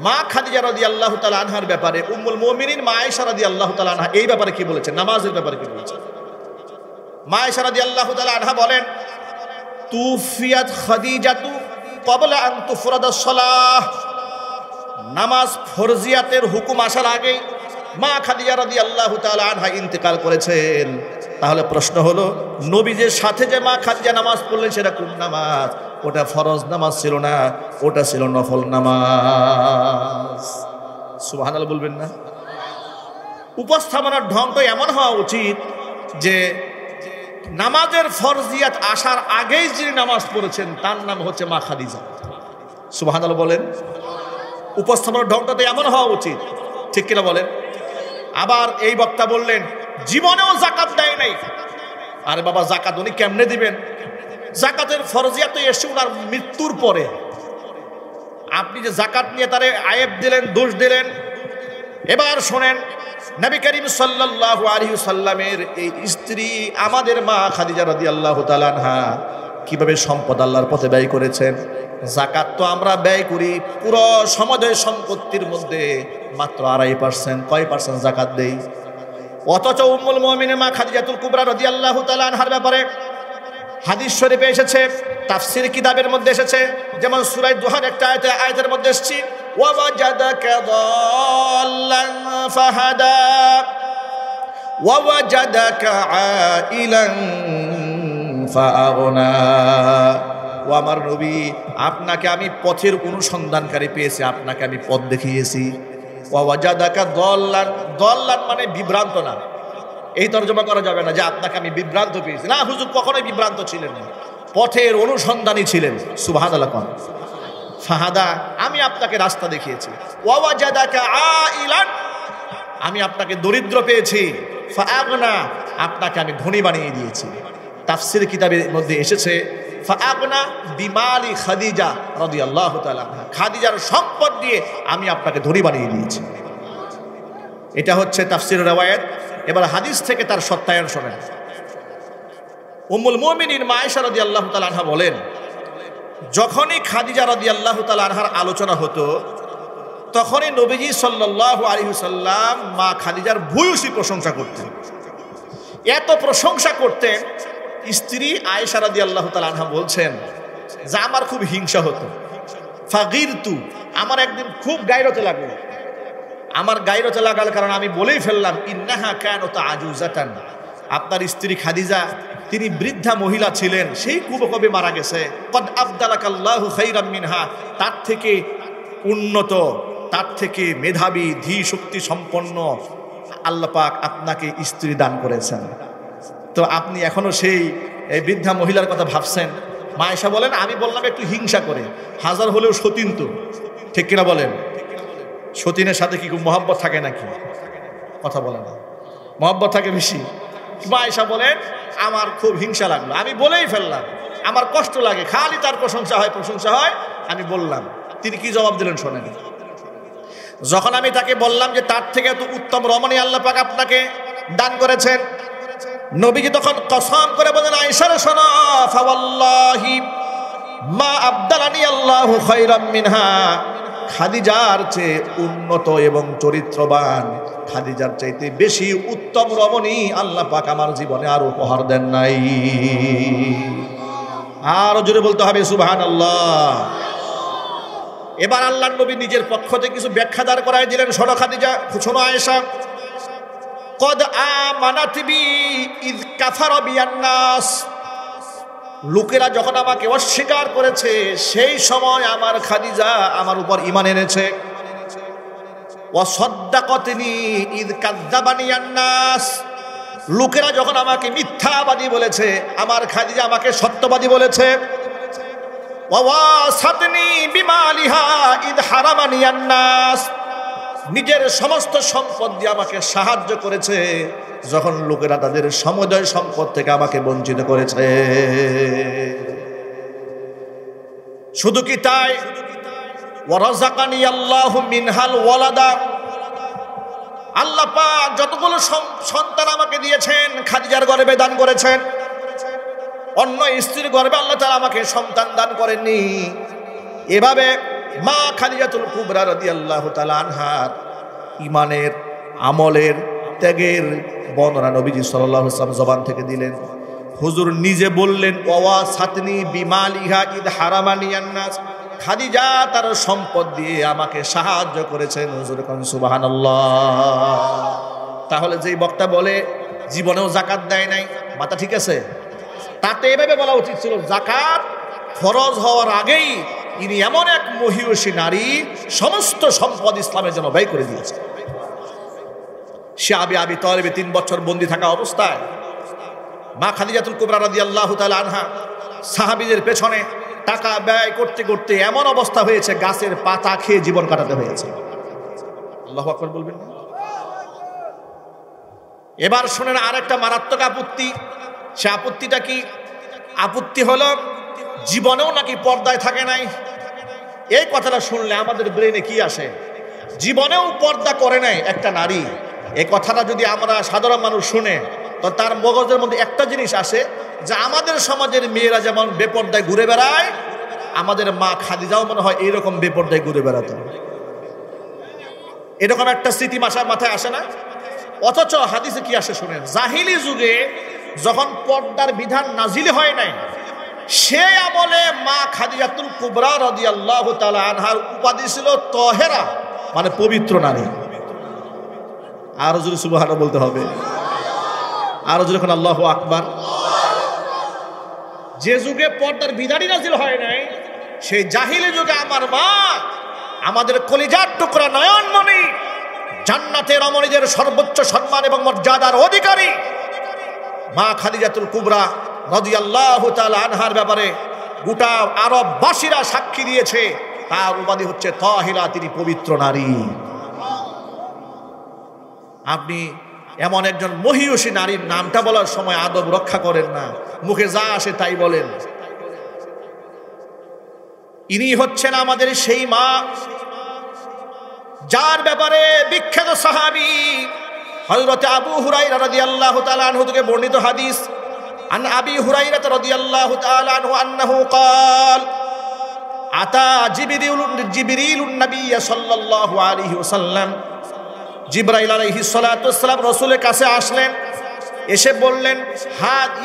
মা খাদিজা রাদিয়াল্লাহু তাআলা আনহার ব্যাপারে উম্মুল মুমিনিন মা আয়েশা রাদিয়াল্লাহু তাআলা আনহা এই ব্যাপারে কি বলেছেন, নামাজের ব্যাপারে কি বলেছেন? মা আয়েশা রাদিয়াল্লাহু তাআলা আনহা বলেন তুফিয়াত খাদিজাতু ক্বাবলা আন তুফরাদাস সালাহ। নামাজ ফরজিয়াতের হুকুম আসার আগে মা খাদিজা রাদিয়াল্লাহু তাআলা আনহা ইন্তেকাল করেছেন। তাহলে প্রশ্ন হলো, নবীদের সাথে যে মা খাদিজা নামাজ পড়লেন সেটা কোন নামাজ? ওটা ফরজ নামাজ ছিল না, ওটা ছিল নফল নামাজ। সুবহানাল্লাহ বলবেন না? উপস্থাপনার ঢং তো এমন হওয়া উচিত যে নামাজের ফরজিয়াত আসার আগেই যিনি নামাজ পড়েছেন তার নাম হচ্ছে মা খাদিজা। সুবহানাল্লাহ বলেন। উপস্থাপনার ঢংটা তো এমন হওয়া উচিত, ঠিক কিনা বলেন? আবার এই বক্তা বললেন জীবনেও জাকাত দেয় নাই। আরে বাবা, জাকাত উনি কেমনে দিবেন? জাকাতের ফরজিয়াত এসে ওনার মৃত্যুর পরে। আপনি যে জাকাত নিয়ে তারে আয়েব দিলেন, দোষ দিলেন। এবার শোনেন, নবী করিম সাল্লাল্লাহু আলাইহি ওয়াসাল্লামের এই স্ত্রী আমাদের মা খাদিজা রাদিয়াল্লাহু তাআলা আনহা কিভাবে সম্পদ আল্লাহর পথে ব্যয় করেছেন। জাকাত তো আমরা ব্যয় করি পুরো সমাজের সম্পত্তির মধ্যে মাত্র 2.5%। কয় পার্সেন্ট জাকাত দেই? অথচ উম্মুল মুমিনিন মা খাদিজাতুল কুবরা রাদিয়াল্লাহু তাআলা আনহার ব্যাপারে হাদিস শরীফে এসেছে, তাফসীর কিতাবের মধ্যে এসেছে। যেমন সূরা দুহার একটা আয়াতের মধ্যে এসেছে ওয়া ওয়াজাদাকা দাল্লান ফাহাদা ওয়া ওয়াজাদাকা আইলান ফাআগনা। ও আমার নবী, আপনাকে আমি পথের অনুসন্ধানকারী পেয়েছি, আপনাকে আমি পথ দেখিয়েছি। ওয়া ওয়াজাদাকা দাল্লান, দাল্লান মানে বিভ্রান্ত না, এই তর্জমা করা যাবে না যে আপনাকে আমি বিভ্রান্ত পেয়েছি। না, হুজুর কখনোই বিভ্রান্ত ছিলেন না, পথের অনুসন্ধানী ছিলেন। সুবহানাল্লাহ। ফাহাদা, আমি আপনাকে রাস্তা দেখিয়েছি। ওয়াওয়াজাদাকা আইলান, আমি আপনাকে দরিদ্র পেয়েছি। ফাআগনা, আপনাকে আমি ধনী বানিয়ে দিয়েছি। তাফসীর কিতাবের মধ্যে এসেছে ফাআগনা বিমালি খাদিজা রাদিয়াল্লাহু তাআলা আনহা, খাদিজার সম্পদ দিয়ে আমি আপনাকে ধনী বানিয়ে দিয়েছি। এটা হচ্ছে তাফসীরের riwayat। এবার হাদিস থেকে তার সত্যায়ন শোনেন। উম্মুল মুমিনিন মা আয়েশা রাদিয়াল্লাহু তাআলা আনহা বলেন, যখনই খাদিজা রাদিয়াল্লাহু তাআলা আনহার আলোচনা হতো তখনই নবীজি সাল্লাল্লাহু আলাইহি ওয়াসাল্লাম মা খাদিজার ভূয়সী প্রশংসা করতেন। এত প্রশংসা করতেন, স্ত্রী আয়েশা রাদিয়াল্লাহু তাআলা আনহা বলছেন যে আমার খুব হিংসা হতো। ফাগিরতু, আমার একদিন খুব গায়রতে লাগলো। আমার গায়রতে লাগার কারণ আমি বলেই ফেললাম ইন্নাহা কানাত আজুজাতান, আপনার স্ত্রী খাদিজা তিনি বৃদ্ধা মহিলা ছিলেন, সেই কবে মারা গেছে। কদ আবদালাকাল্লাহু খাইরাম মিনহা, তার থেকে উন্নত, তার থেকে মেধাবী, ধী শক্তি সম্পন্ন আল্লাহ পাক আপনাকে স্ত্রী দান করেছেন। তো আপনি এখনো সেই বৃদ্ধা মহিলার কথা ভাবছেন। মা আয়েশা বলেন, আমি বললাম একটু হিংসা করে, হাজার হলেও সতীন তো, ঠিক কিনা বলেন? সতীনের সাথে কি খুব মহব্বত থাকে নাকি? কথা বলে না, মহব্বত থাকে বেশি। মা আয়েশা বলেন, আমার খুব হিংসা লাগলো, আমি বলেই ফেললাম, আমার কষ্ট লাগে, খালি তার প্রশংসা হয়। আমি বললাম, তিনি কি জবাব দিলেন শোনেন। যখন আমি তাকে বললাম যে তার থেকে এত উত্তম রমণী আল্লাহ পাক আপনাকে দান করেছেন, নবীজি তখন কসম করে বলেন, আয়েশা রে শোনো, ফাওয়াল্লাহি মা আবদালানি আল্লাহু খায়রাম মিনহা, খাদিজার চেয়ে উন্নত এবং চরিত্রবান, খাদিজার চাইতে বেশি উত্তম রমণী আল্লাহ পাক আমার জীবনে আর উপহার দেন নাই। আরো জোরে বলতে হবে সুবহানাল্লাহ। এবার আল্লাহর নবী নিজের পক্ষ থেকে কিছু ব্যাখ্যা দাঁড় করায় দিলেন। শোনো খাদিজা, শোনো আয়েশা, কদ আমানাত বি ইয কাফারা বিয়ান নাস, লোকেরা যখন আমাকে অস্বীকার করেছে সেই সময় আমার খাদিজা আমার উপর ঈমান এনেছে। ওয়া সাদ্দাকাতনি ইয কাযযাবানি আন-নাস, লোকেরা যখন আমাকে মিথ্যাবাদী বলেছে আমার খাদিজা আমাকে সত্যবাদী বলেছে। ওয়া ওয়াসাতনি বিমালিহা ইয হারামানি আন-নাস, নিজের সমস্ত সম্পদ দিয়ে আমাকে সাহায্য করেছে যখন লোকেরা তাদের সমুদয় সম্পদ থেকে আমাকে বঞ্চিত করেছে। শুধু কি তাই, ওয়ারাযাকানি আল্লাহু মিনহাল ওয়ালাদা, আল্লাহ পাক যতগুলো সন্তান আমাকে দিয়েছেন খাদিজার গর্ভে দান করেছেন। অন্য স্ত্রীর গর্ভে আল্লাহ তাআলা আমাকে সন্তান দান করেননি। এভাবে মা খাদিজাতুল কুবরা রাদিয়াল্লাহু তাআলা আনহার ঈমানের, আমলের, ত্যাগের বর্ণনা নবীজি সাল্লাল্লাহু আলাইহি ওয়াসাল্লাম জবান থেকে দিলেন। হুজুর নিজে বললেন, ওয়া সাতনি বিমালিহা ইদ হারামানি আন-নাস, খাদিজা তার সম্পদ দিয়ে আমাকে সাহায্য করেছেন। হুজুর কোন সুবহানাল্লাহ। তাহলে যেই বক্তা বলে জীবনেও যাকাত দেয় নাই, মাথা ঠিক আছে? তাতে এভাবে বলা উচিত ছিল, যাকাত ফরজ হওয়ার আগেই ইনি এমন এক মহিয়সী নারী, সমস্ত সম্পদ ইসলামের জন্য ব্যয় করে দিয়েছে। সে আবি তালেবে 3 বছর বন্দী থাকা অবস্থায় মা খাদিজাতুল কুবরা রাদিয়াল্লাহু তাআলা আনহা সাহাবীদের পেছনে টাকা ব্যয় করতে করতে এমন অবস্থা হয়েছে গাছের পাতা খেয়ে জীবন কাটাতে হয়েছে। আল্লাহু আকবার বলবেন না? এবার শুনেন আরেকটা মারাত্মক আপত্তি। সে আপত্তিটা কি? আপত্তি হলো জীবনেও নাকি পর্দায় থাকে নাই। এই কথাটা শুনলে আমাদের ব্রেনে কি আসে? জীবনেও পর্দা করে নাই একটা নারী। এই কথাটা যদি আমরা সাধারণ মানুষ শুনে তো তার মগজের মধ্যে একটা জিনিস আসে যে আমাদের সমাজের মেয়েরা যেমন বেপর্দায় ঘুরে বেড়ায়, আমাদের মা খাদিজাও মনে হয় এইরকম বেপর্দায় ঘুরে বেড়াতো। এরকম একটা স্মৃতি মাথায় আসে না? অথচ হাদিসে কি আসে শুনেন, জাহিলি যুগে যখন পর্দার বিধান নাজিল হয় নাই, সেই আমলে মা খাদিজাতুল কুবরা রাদিয়াল্লাহু তাআলা আনহার উপাধি ছিল তহেরা, মানে পবিত্র নারী। আরো জোরে সুবহানাল্লাহ বলতে হবে, আরো জোরে কোন আল্লাহু আকবার। যে যুগে পর্দার বিধানই নাজিল হয় নাই, সেই জাহিলি যুগে আমার মা, আমাদের কলিজার টুকরা নয়নমণি জান্নাতের রমণীদের সর্বোচ্চ সম্মান এবং মর্যাদার অধিকারী মা খাদিজাতুল কুবরা রাদিয়াল্লাহু তাআলা আনহার ব্যাপারে গোটা আরববাসীরা সাক্ষী দিয়েছে, তার উপাধি হচ্ছে তাহিরা, তিনি পবিত্র নারী। আপনি এমন একজন মহিয়সী নারীর নামটা বলার সময় আদব রক্ষা করেন না, মুখে যা আসে তাই বলেন। ইনি হচ্ছেন আমাদের সেই মা যার ব্যাপারে বিখ্যাত সাহাবী হযরত আবু হুরায়রা রাদিয়াল্লাহু তাআলা আনহু থেকে বর্ণিত হাদিস, আন আবি হুরায়রা রাদিয়াল্লাহু তাআলা আনহু আন্নাহু قال আতা জিবরিলুন নবী সাল্লাল্লাহু আলাইহি ওয়াসাল্লাম, জিবরাইল আলাইহিস সালাতু ওয়াস সালাম রাসূলের কাছে আসলেন, এসে বললেন,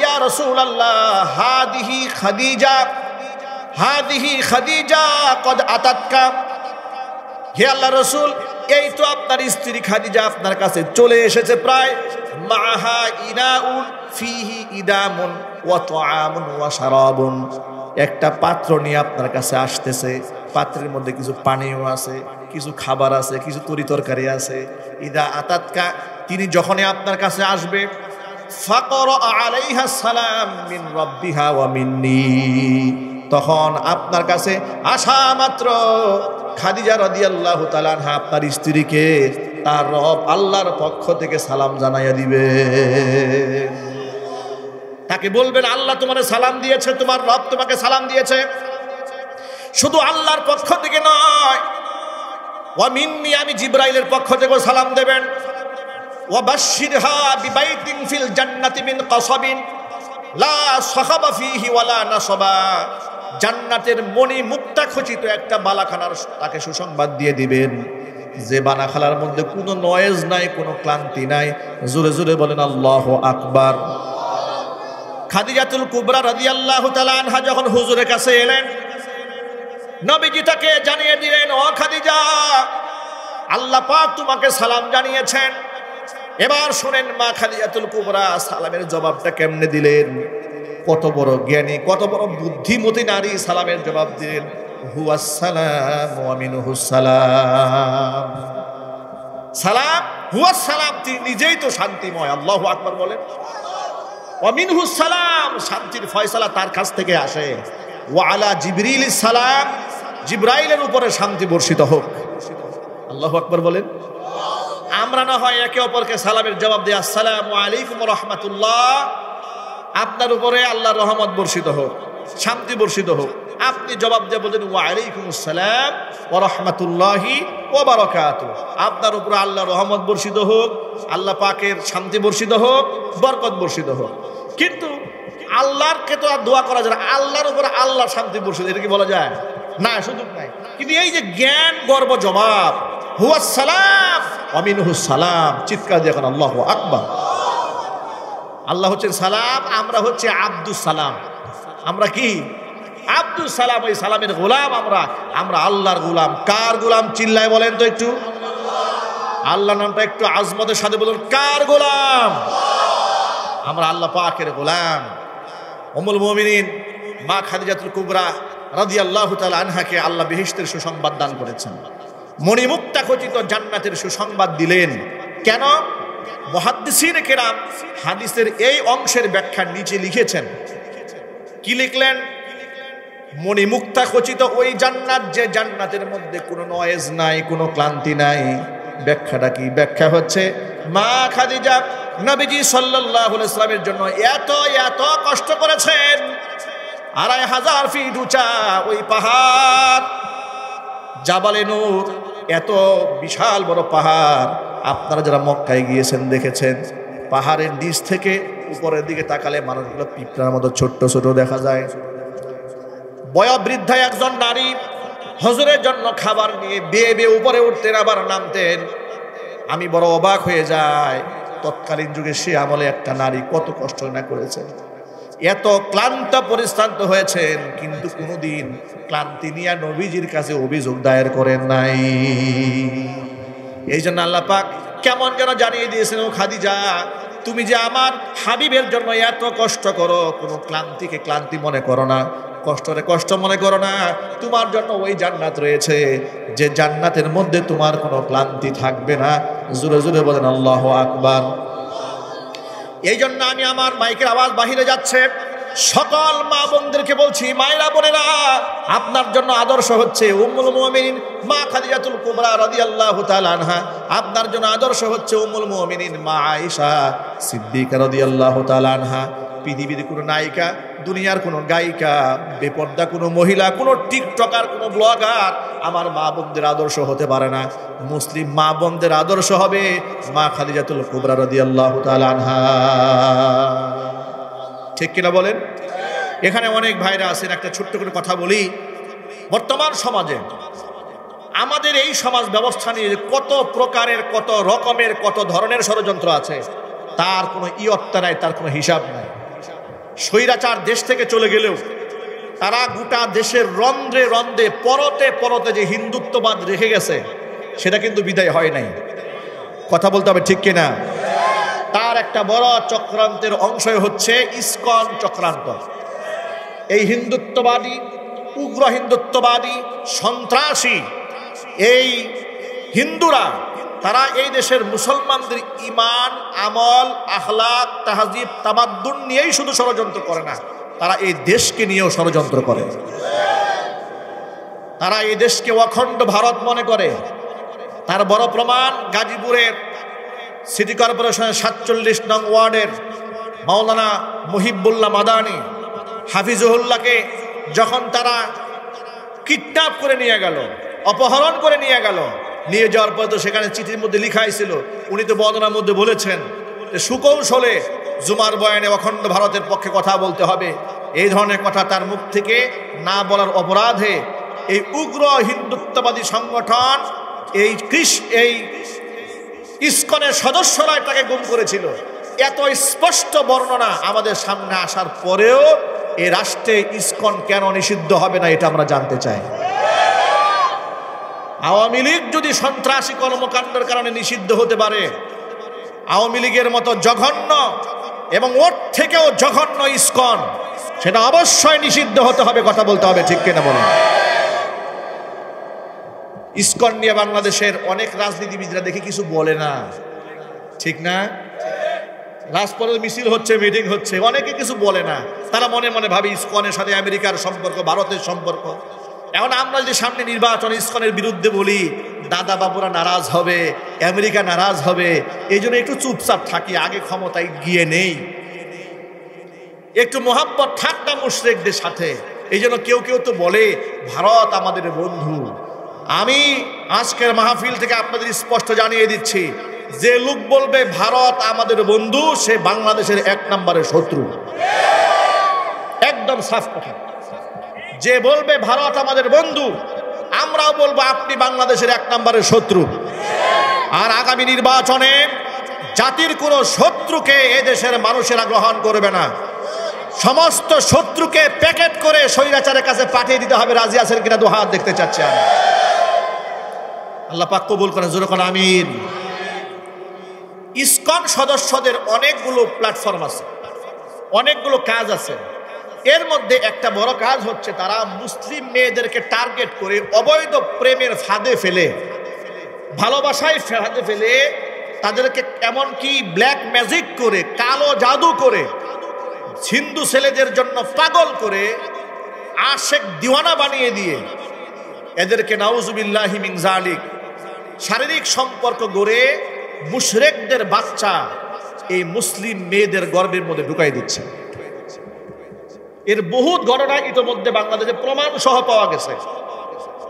ইয়া রাসূলুল্লাহ হাদিহি খাদিজা কদ আতাতকা, হে আল্লাহ রাসূল, এই তো আপনার স্ত্রী খাদিজা আপনার কাছে চলে এসেছে, প্রায় মাহা ইনাউন ফিহি ইদামুন ওয়া তুআমুন ওয়া শারাবুন, একটা পাত্র নিয়ে আপনার কাছে আসতেছে, পাত্রের মধ্যে কিছু পানীয় আছে, কিছু খাবার আছে, কিছু তরি তরকারি আছে। ইদা আতাতকা, তিনি যখনই আপনার কাছে আসবে, ফাকরা আলাইহা সালাম মিন রাব্বিহা ওয়া মিন্নি, তখন আপনার কাছে আসা মাত্র খাদিজা রাদিয়াল্লাহু তাআলা আনহা আপনার স্ত্রীকে তার রব আল্লাহর পক্ষ থেকে সালাম জানাইয়া দিবে। তাকে বলবেন, আল্লাহ তোমারে সালাম দিয়েছে, তোমার রব তোমাকে সালাম দিয়েছে। শুধু আল্লাহর পক্ষ থেকে নয়, ওয়া মিন্নি, আমি জিবরাইলের পক্ষ থেকে সালাম দেবেন। ওয়া বাশশিরহা বিবাইতিন ফিল জান্নাতি মিন কাসাবিন লা সাখাবা ফিহি ওয়ালা নাসাবা, জান্নাতের মণি মুক্তা খচিত একটা বালাখানার তাকে সুসংবাদ দিয়ে দিবেন, যে বালাখানার মধ্যে কোনো নয়েজ নাই, কোনো ক্লান্তি নাই। জোরে জোরে বলেন আল্লাহু আকবার। খাদিজাতুল কুবরা রাদিয়াল্লাহু তাআলা আনহা যখন হুজুরের কাছে এলেন, নবীজি তাকে জানিয়ে দিলেন, ও খাদিজা, আল্লাহ পাক তোমাকে সালাম জানিয়েছেন। এবার শুনেন মা খাদিজাতুল কুবরা সালামের জবাবটা কেমনে দিলেন। কত বড় জ্ঞানী, কত বড় বুদ্ধিমতী নারী সালামের জবাব দিলেন, হুয়াস সালাম ওয়া মিনহুস সালাম। সালাম, হুয়াস সালাম, তিনি নিজেই তো শান্তিময়। আল্লাহু আকবার বলেন। ওয়া মিনহুস সালাম, শান্তির ফয়সালা তার কাছ থেকে আসে। ওয়া আলা জিবরিলিস সালাম, জিবরাইলের উপরে শান্তি বর্ষিত হোক। আল্লাহু আকবার বলেন। আমরা না হয় একে অপরকে সালামের জবাব দিই, আসসালামু আলাইকুম ওয়া রাহমাতুল্লাহ, আপনার উপরে আল্লাহর রহমত বর্ষিত হোক, শান্তি বর্ষিত হোক। আপনি জবাব দিয়ে বলেন, ওয়া আলাইকুমুস সালাম ওয়া রাহমাতুল্লাহি ওয়া বারাকাতুহু, আপনার উপরে আল্লাহর রহমত বর্ষিত হোক, আল্লাহ পাকের শান্তি বর্ষিত হোক, বরকত বর্ষিত হোক। কিন্তু আল্লাহরকে তো আর দোয়া করা যায় না, আল্লাহর উপরে আল্লাহর শান্তি বর্ষিত, এটা কি বলা যায়? না, সুযোগ নাই। কিন্তু এই যে জ্ঞান গর্ব জবাব, হুয়াস সালাম ওয়া মিনহুস সালাম, চিৎকার দিয়ে এখন আল্লাহু আকবার। আল্লাহ হচ্ছেন সালাম, আমরা হচ্ছে আব্দুস সালাম। আমরা কি? আব্দুস সালাম, ওই সালামের গোলাম। আমরা আল্লাহর গোলাম। কার গোলাম? চিল্লায় বলেন তো একটু। আল্লাহ নামটা একটু আজমতের সাথে বলুন, কার গোলাম? আমরা আল্লাহ পাকের গোলাম। উম্মুল মুমিনিন মা খাদিজাতুল কুবরা রাদিয়াল্লাহু তাআলা আনহাকে আল্লাহ বেহেশতের সুসংবাদ দান করেছেন, মণিমুক্তা খচিত জান্নাতের সুসংবাদ দিলেন। কেন? মুহাদ্দিসিনে কেরাম হাদিসের এই অংশের ব্যাখ্যা নিচে লিখেছেন। কি লিখলেন? মণিমুক্তা খচিত ওই জান্নাত, যে জান্নাতের মধ্যে কোনো নয়েজ নাই, কোনো ক্লান্তি নাই। ব্যাখ্যাটা কি? ব্যাখ্যা হচ্ছে, মা খাদিজা নবীজি সাল্লাল্লাহু আলাইহি ওয়াসাল্লামের জন্য এত এত কষ্ট করেছেন। ২৫০০ ফিট উঁচা ওই পাহাড় জাবালে নূর, এত বিশাল বড় পাহাড়। আপনারা যারা মক্কায় গিয়েছেন দেখেছেন, পাহাড়ের নিচ থেকে উপরের দিকে তাকালে মানুষগুলো পিঁপড়ার মতো ছোট্ট ছোট দেখা যায়। বয়োবৃদ্ধা একজন নারী হুজুরের জন্য খাবার নিয়ে বেয়ে বেয়ে উপরে উঠতেন, আবার নামতেন। আমি বড় অবাক হয়ে যাই, তৎকালীন যুগে সে আমলে একটা নারী কত কষ্ট না করেছেন, এত ক্লান্ত পরিশ্রান্ত হয়েছেন, কিন্তু কোনোদিন ক্লান্তি নিয়ে নবীজির কাছে অভিযোগ দায়ের করেন নাই। এই জন্য আল্লাহ পাক কেমন যেন জানিয়ে দিয়েছেন, ও খাদিজা, তুমি যে আমার হাবিবের জন্য এত কষ্ট করো, কোনো ক্লান্তিকে ক্লান্তি মনে করো না। কষ্টরে কষ্ট মনে করো না, তোমার জন্য ওই জান্নাত রয়েছে যে জান্নাতের মধ্যে তোমার কোনো ক্লান্তি থাকবে না। জোরে জোরে বলেন আল্লাহু আকবার। এই জন্য আমি আমার মাইকের আওয়াজ বাহিরে যাচ্ছে, সকল মা বোনদেরকে বলছি, মায়েরা বোনেরা, আপনার জন্য আদর্শ হচ্ছে উম্মুল মুমিনিন মা খাদিজাতুল কুবরা রাদিয়াল্লাহু তাআলা আনহা, আপনার জন্য আদর্শ হচ্ছে উম্মুল মুমিনিন মা আয়েশা সিদ্দিকা রাদিয়াল্লাহু তাআলা আনহা। পৃথিবীর কোনো নায়িকা, দুনিয়ার কোনো গায়িকা, বেপর্দা কোনো মহিলা, কোনো টিকটকার, কোনো ব্লগার আমার মা বোনদের আদর্শ হতে পারে না। মুসলিম মা বোনদের আদর্শ হবে মা খাদিজাতুল কুবরা রাদিয়াল্লাহু তাআলা আনহা। ঠিক কিনা বলেন? এখানে অনেক ভাইরা আছেন, একটা ছোট্ট করে কথা বলি। বর্তমান সমাজে আমাদের এই সমাজ ব্যবস্থা নিয়ে কত প্রকারের, কত রকমের, কত ধরনের ষড়যন্ত্র আছে, তার কোনো ইয়ত্তা নাই, তার কোনো হিসাব নাই। স্বৈরাচার দেশ থেকে চলে গেলেও তারা গোটা দেশের রন্ধ্রে রন্ধ্রে, পরতে পরতে যে হিন্দুত্ববাদ রেখে গেছে, সেটা কিন্তু বিদায় হয় নাই। কথা বলতে হবে, ঠিক কিনা? তার একটা বড় চক্রান্তের অংশই হচ্ছে ইসকন চক্রান্ত। এই হিন্দুত্ববাদী, উগ্র হিন্দুত্ববাদী, সন্ত্রাসী এই হিন্দুরা, তারা এই দেশের মুসলমানদের ইমান, আমল, আখলাক, তাহজিব, তামাদ্দুন নিয়েই শুধু ষড়যন্ত্র করে না, তারা এই দেশকে নিয়েও ষড়যন্ত্র করে। তারা এই দেশকে অখণ্ড ভারত মনে করে। তার বড় প্রমাণ গাজীপুরের সিটি কর্পোরেশনের 47 নং ওয়ার্ডের মাওলানা মুহিবুল্লাহ মাদানী হাফিজুল্লাহকে যখন তারা কিডন্যাপ করে নিয়ে গেল, অপহরণ করে নিয়ে গেল, নিয়ে যাওয়ার পর তো সেখানে চিঠির মধ্যে লেখা ছিল, উনি তো বর্ণনার মধ্যে বলেছেন যে সুকৌশলে জুমার বয়ানে অখণ্ড ভারতের পক্ষে কথা বলতে হবে। এই ধরনের কথা তার মুখ থেকে না বলার অপরাধে এই উগ্র হিন্দুত্ববাদী সংগঠন, এই ইসকনের সদস্যরা তাকে গুম করেছিল। এত স্পষ্ট বর্ণনা আমাদের সামনে আসার পরেও এই রাষ্ট্রে ইসকন কেন নিষিদ্ধ হবে না, এটা আমরা জানতে চাই। আওয়ামী লীগ যদি সন্ত্রাসী কর্মকাণ্ডের কারণে নিষিদ্ধ হতে পারে, আওয়ামী লীগের মতো জঘন্য এবং ওর থেকেও জঘন্য ইসকন, সেটা অবশ্যই নিষিদ্ধ হতে হবে। কথা বলতে হবে, ঠিক কিনা বলুন? ইসকন নিয়ে বাংলাদেশের অনেক রাজনীতিবিদরা দেখি কিছু বলে না, ঠিক না? রাজপথে মিছিল হচ্ছে, মিটিং হচ্ছে, অনেকে কিছু বলে না। তারা মনে মনে ভাবে ইসকনের সাথে আমেরিকার সম্পর্ক, ভারতের সম্পর্ক। এখন আমরা যদি সামনে নির্বাচন ইসকনের বিরুদ্ধে বলি, দাদা বাবুরা নারাজ হবে, আমেরিকা নারাজ হবে, এই জন্য একটু চুপচাপ থাকি, আগে ক্ষমতায় গিয়ে নেই, একটু মোহাব্বত ঠাট্টা মুশরিকদের সাথে। এই জন্য কেউ কেউ তো বলে ভারত আমাদের বন্ধু। আমি আজকের মাহফিল থেকে আপনাদের স্পষ্ট জানিয়ে দিচ্ছি, যে লোক বলবে ভারত আমাদের বন্ধু, সে বাংলাদেশের 1 নম্বরের শত্রু। একদম সাফ কথা। যে বলবে ভারত আমাদের বন্ধু, আমরাও বলবো আপনি বাংলাদেশের 1 নম্বরের শত্রু। আর আগামী নির্বাচনে জাতির কোনো শত্রুকে এদেশের মানুষেরা গ্রহণ করবে না। সমস্ত শত্রুকে প্যাকেট করে স্বৈরাচারের কাছে পাঠিয়ে দিতে হবে। রাজি আছেন কিনা? 2 হাত দেখতে চাচ্ছি আমি। আল্লাহ পাক কবুল করেন, জোরে কোন আমিন। ইসকন সদস্যদের অনেকগুলো প্ল্যাটফর্ম আছে, অনেকগুলো কাজ আছে। এর মধ্যে একটা বড় কাজ হচ্ছে তারা মুসলিম মেয়েদেরকে টার্গেট করে অবৈধ প্রেমের ফাঁদে ফেলে, ভালোবাসায় ফাঁদে ফেলে, তাদেরকে এমনকি ব্ল্যাক ম্যাজিক করে, কালো জাদু করে, হিন্দু ছেলেদের জন্য পাগল করে, আশেক দিওয়ানা বানিয়ে দিয়ে এদেরকে নাউজুবিল্লাহি মিন যালিক শারীরিক সম্পর্ক গড়ে মুশরিকদের বাচ্চা এই মুসলিম মেয়েদের গর্ভের মধ্যে ঢুকাই দিচ্ছে। এর বহুত ঘটনা ইতিমধ্যে বাংলাদেশে প্রমাণ সহ পাওয়া গেছে।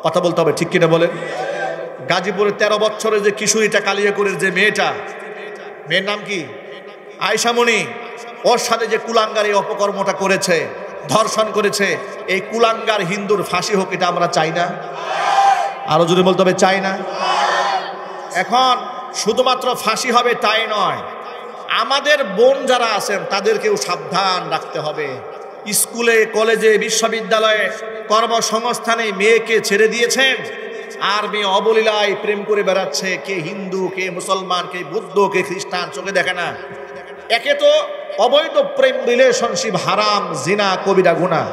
কথা বলতে হবে, ঠিক কিনা বলেন? গাজীপুরে 13 বছরের যে কিশোরীটা, কালিয়াকুরের যে মেয়েটা, মেয়ের নাম কি? আয়েশামণি, ওর সাথে যে কুলাঙ্গার এই অপকর্মটা করেছে, ধর্ষণ করেছে, এই কুলাঙ্গার হিন্দুর ফাঁসি হোক, এটা আমরা চাই না? আরো জোরে বলতে হবে, চাই না? এখন শুধুমাত্র ফাঁসি হবে তাই নয়, আমাদের বোন যারা আছেন তাদেরকেও সাবধান রাখতে হবে। স্কুলে, কলেজে, বিশ্ববিদ্যালয়ে, কর্মসংস্থানে মেয়েকে ছেড়ে দিয়েছেন, আর মেয়ে অবলীলায় প্রেম করে বেড়াচ্ছে। কে হিন্দু, কে মুসলমান, কে বুদ্ধ, কে খ্রিস্টান, চোখে দেখে না। একে তো অবৈধ প্রেম রিলেশনশিপ হারাম, জিনা, কবিরা গুনাহ।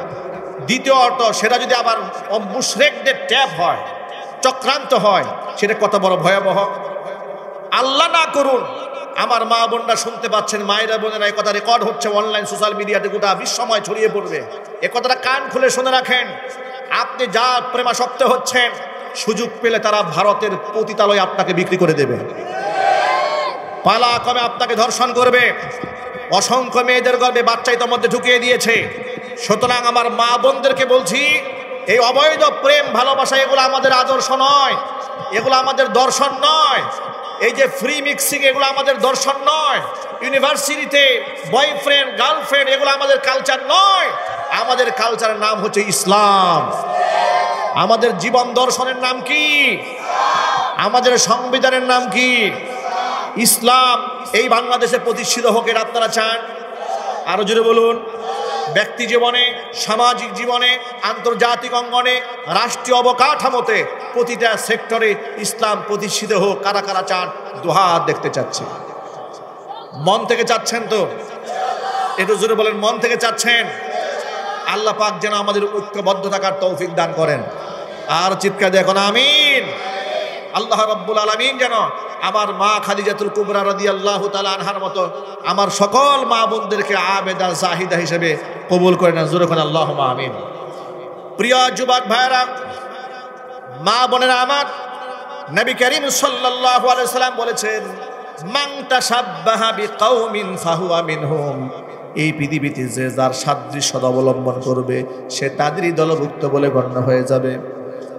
দ্বিতীয়ত সেটা যদি আবার মুশরিকদের ট্যাপ হয়, চক্রান্ত হয়, সেটা কত বড় ভয়াবহ। আল্লাহ না করুন আমার মা বোনরা শুনতে পাচ্ছেন, মায়েরা বোনেরা, এই কথা রেকর্ড হচ্ছে অনলাইন সোশ্যাল মিডিয়াতে, গোটা বিশ্বময় ছড়িয়ে পড়বে। এ কথাটা কান খুলে শুনে রাখেন। আপনি যা প্রেমাসক্ত হচ্ছেন, সুযোগ পেলে তারা ভারতের পতিতালয়ে আপনাকে বিক্রি করে দেবে, পালা কমে আপনাকে ধর্ষণ করবে, অসংখ্য মেয়েদের গর্ভে বাচ্চাই তো মধ্যে ঢুকিয়ে দিয়েছে। সুতরাং আমার মা বোনদেরকে বলছি, এই অবৈধ প্রেম ভালোবাসা এগুলো আমাদের আদর্শ নয়, এগুলো আমাদের দর্শন নয়। এই যে ফ্রি মিক্সিং, এগুলো আমাদের দর্শন নয়। ইউনিভার্সিটিতে বয়ফ্রেন্ড গার্লফ্রেন্ড, এগুলো আমাদের কালচার নয়। আমাদের কালচারের নাম হচ্ছে ইসলাম। আমাদের জীবন দর্শনের নাম কি? আমাদের সংবিধানের নাম কি? ইসলাম। এই বাংলাদেশে প্রতিষ্ঠিত হোক, এটা আপনারা চান? আরো জোরে বলুন। ব্যক্তি জীবনে, সামাজিক জীবনে, আন্তর্জাতিক অঙ্গনে, রাষ্ট্রীয় অবকাঠামোতে, প্রতিটা সেক্টরে ইসলাম প্রতিষ্ঠিত হোক। কারা কারা চান? দুহাত দেখতে চাচ্ছে। মন থেকে চাচ্ছেন তো? একটু জোরে বলেন, মন থেকে চাচ্ছেন? আল্লাহ পাক যেন আমাদের ঐক্যবদ্ধ থাকার তৌফিক দান করেন। আর চিৎকার দিয়ে এখন আমিন। আল্লাহ রাব্বুল আলামিন যেন আমার মা খাদিজাতুল কুবরা রাদিয়াল্লাহু তাআলা আনহার মতো আমার সকল মা বোনদেরকে আবেদা জাহিদা হিসেবে কবুল করে নেন। জোরে বলেন আল্লাহুম্মা আমিন। প্রিয় যুবক ভাইরা, মা বোনেরা আমার, নবী করিম সাল্লাল্লাহু আলাইহি সাল্লাম বলেছেন, মান তাশাব্বাহা বিকাউমিন ফাহুয়া মিনহুম। এই পৃথিবীতে যে যার সাদৃশ্য অবলম্বন করবে সে তাদেরই দলভুক্ত বলে গণ্য হয়ে যাবে।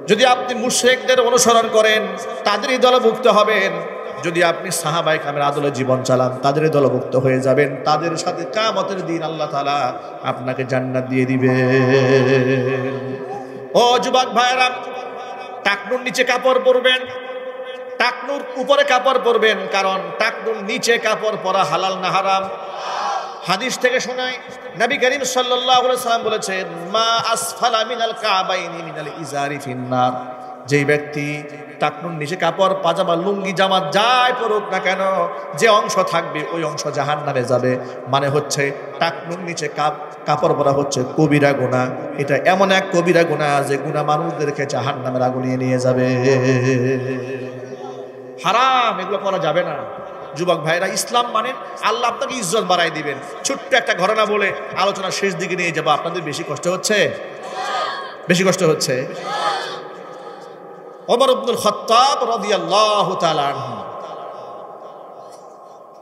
যদি আপনি মুশরিকদের অনুসরণ করেন তাদেরই দলভুক্ত হবেন। যদি আপনি সাহাবায়ে কেরামের আদলে জীবন চালান তাদেরই দলভুক্ত হয়ে যাবেন। তাদের সাথে কিয়ামতের দিন আল্লাহ তাআলা আপনাকে জান্নাত দিয়ে দিবেন। ও যুবক ভাইরা, টাকনুর নিচে কাপড় পরবেন, টাকনুর উপরে কাপড় পরবেন, কারণ টাকনুর নিচে কাপড় পরা হালাল না হারাম? হাদিস থেকে শোনাই, নবী করিম সাল্লাল্লাহু আলাইহি সাল্লাম বলেছেন, মা আসফালা মিনাল কাবাইনি মিনাল ইজারি ফিন্নার। যেই ব্যক্তি টাকনুর নিচে কাপড়, পাজামা, লুঙ্গি, জামা যাই পরুক না কেন, যে অংশ থাকবে ওই অংশ জাহান্নামে যাবে। মানে হচ্ছে টাকনুর নিচে কাপড় পরা হচ্ছে কবিরা গুনাহ। এটা এমন এক কবিরা গুনাহ যে গুনাহ মানুষদেরকে জাহান্নামের আগুনে নিয়ে যাবে। হারাম, এগুলো করা যাবে না। যুবক ভাইরা, ইসলাম মানে আল্লাহ আপনাকে ইজ্জত বাড়াই দিবেন। ছোট্ট একটা ঘটনা বলে আলোচনা শেষ দিকে নিয়ে যাবো। আপনাদের বেশি কষ্ট হচ্ছে? বেশি কষ্ট হচ্ছে? ওমর ইবনুল খাত্তাব রাদিয়াল্লাহু তাআলা আনহু,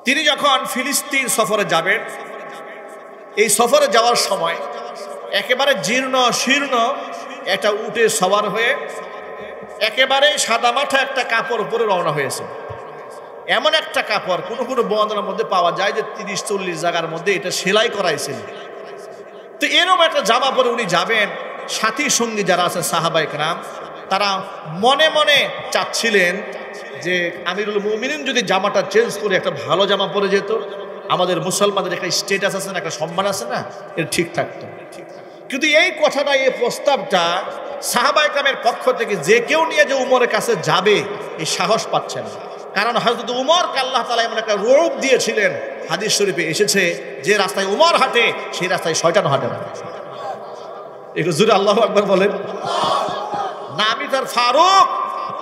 তিনি যখন ফিলিস্তিন সফরে যাবেন, এই সফরে যাওয়ার সময় একেবারে জীর্ণ শীর্ণ একটা উটে সওয়ার হয়ে একেবারে সাদামাঠা একটা কাপড় পরে রওনা হয়েছে। এমন একটা কাপড় কোনো কোনো বর্ণনার মধ্যে পাওয়া যায় যে 30-40 জায়গার মধ্যে এটা সেলাই করাইছেন। তো এরকম একটা জামা পরে উনি যাবেন। সাথী সঙ্গী যারা আছে সাহাবায়ে কেরাম, তারা মনে মনে চাচ্ছিলেন যে আমিরুল মুমিনিন যদি জামাটা চেঞ্জ করে একটা ভালো জামা পরে যেত, আমাদের মুসলমানদের একটা স্ট্যাটাস আছে না, একটা সম্মান আছে না, এটা ঠিক থাকতো। কিন্তু এই কথাটা, এই প্রস্তাবটা সাহাবায়ে কেরামের পক্ষ থেকে যে কেউ নিয়ে যে উমরের কাছে যাবে এই সাহস পাচ্ছেন না। কারণ হযরত উমরকে আল্লাহ তাআলা এমন একটা রূপ দিয়েছিলেন, হাদিস শরীফে এসেছে, যে রাস্তায় উমর হাঁটে সেই রাস্তায় শয়তানও হাঁটে না। একটু জোরে আল্লাহু আকবার বলেন। না, আমি তার ফারুক,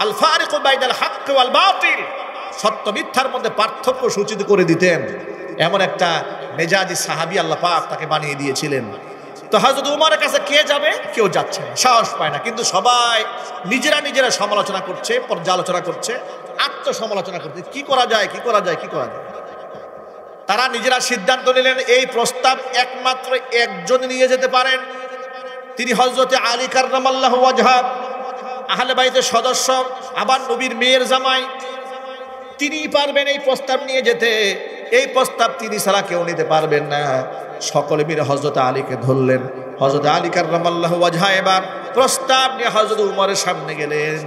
আল ফারিকু বাইনাল হক ওয়াল বাতিল, সত্য মিথ্যার মধ্যে পার্থক্য সূচিত করে দিতেন। এমন একটা মেজাজি সাহাবী আল্লাহ পাক তাকে বানিয়ে দিয়েছিলেন। তো হযরত উমরের কাছে কে যাবে? কেউ যাচ্ছে না, সাহস পায় না। কিন্তু সবাই নিজেরা নিজেরা সমালোচনা করছে, পর্যালোচনা করছে, আত্মসমালোচনা করছে, কি করা যায়, কি করা যায়, কি করা যায়। তারা নিজেরা সিদ্ধান্ত নিলেন এই প্রস্তাব একমাত্র একজন নিয়ে যেতে পারেন। তিনি হযরতে আলী কাররামাল্লাহু ওয়াজহা, আহলে বাইতের সদস্য, আবার নবীর মেয়ের জামাই। তিনিই পারবেন এই প্রস্তাব নিয়ে যেতে। এই প্রস্তাব তিনি ছাড়া কেউ নিতে পারবেন না। সকলে মিলে হযরত আলীকে ধরলেন। হযরত আলী কাররামাল্লাহু ওয়াজহা এবার প্রস্তাব নিয়ে হযরত উমরের সামনে গেলেন।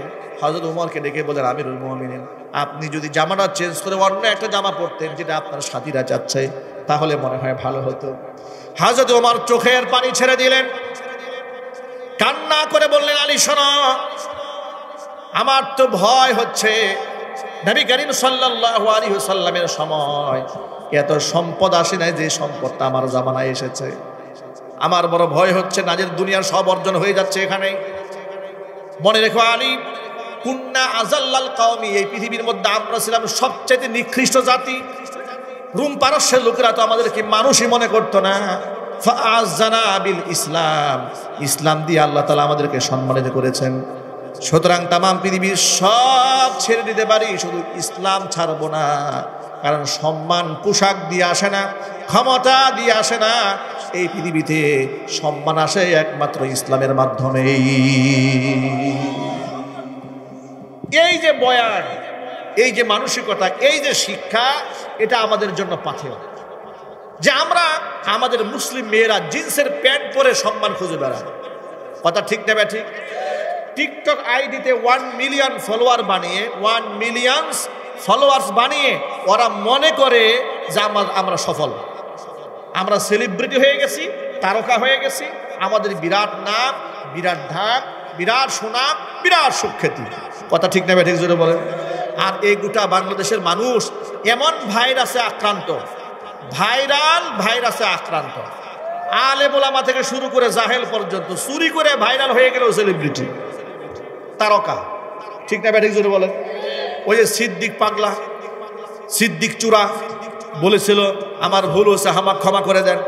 হযরত উমরকে ডেকে বলেন, আমিরুল মুমিনিন, আপনি যদি জামাটা চেঞ্জ করে অন্য একটা জামা পরতেন যেটা আপনার সাথীরা চাচ্ছে, তাহলে মনে হয় ভালো হতো। হযরত উমর চোখের পানি ছেড়ে দিলেন, কান্না করে বললেন, আলী শোনো, আমার তো ভয় হচ্ছে। নবী করিম সাল্লাল্লাহু আলাইহি ওয়াসাল্লামের সময় এত সম্পদ আসে নাই যে সম্পদটা আমার জামানায় এসেছে। আমার বড় ভয় হচ্ছে নাজের দুনিয়ার সব অর্জন হয়ে যাচ্ছে এখানে। মনে রেখো আলী, কুন্না আজাল্লাল কওমি, এই পৃথিবীর মধ্যে আমরা ছিলাম সবচেয়ে নিকৃষ্ট জাতি। রুম পারস্যের লোকেরা তো আমাদেরকে মানুষই মনে করতো না। ফাআযানা বিল ইসলাম, ইসলাম দিয়ে আল্লাহ তাআলা আমাদেরকে সম্মানিত করেছেন। সুতরাং তামাম পৃথিবীর সব ছেড়ে দিতে পারি, শুধু ইসলাম ছাড়বো না। কারণ সম্মান পোশাক দিয়ে আসে না, ক্ষমতা দিয়ে আসে না। এই পৃথিবীতে সম্মান আসে একমাত্র ইসলামের মাধ্যমেই। এই যে বয়ান, এই যে মানসিকতা, এই যে শিক্ষা, এটা আমাদের জন্য পাথেয় যে আমরা আমাদের মুসলিম মেয়েরা জিন্সের প্যান্ট পরে সম্মান খুঁজে বেড়াবো। কথা ঠিক না ঠিক? টিকটক আইডিতে 1 মিলিয়ন ফলোয়ার বানিয়ে, 1 মিলিয়ন ফলোয়ার্স বানিয়ে ওরা মনে করে যে আমরা সফল, আমরা সেলিব্রিটি হয়ে গেছি, তারকা হয়ে গেছি, আমাদের বিরাট নাম, বিরাট ঢাক, বিরাট সুনাম, বিরাট সুখ্যাতি। কথা ঠিক না ঠিক জোরে বলেন। আর এই গোটা বাংলাদেশের মানুষ এমন ভাইরাসে আক্রান্ত, ভাইরাল ভাইরাসে আক্রান্ত। আলেম ওলামা থেকে শুরু করে জাহেল পর্যন্ত চুরি করে ভাইরাল হয়ে গেল সেলিব্রিটি, তারকা। ঠিক না ঠিক জোরে বলেন। ওই যে সিদ্দিক পাগলা, সিদ্দিক চূড়া বলেছিল আমার ভুল হচ্ছে, আমাকে ক্ষমা করে দেন।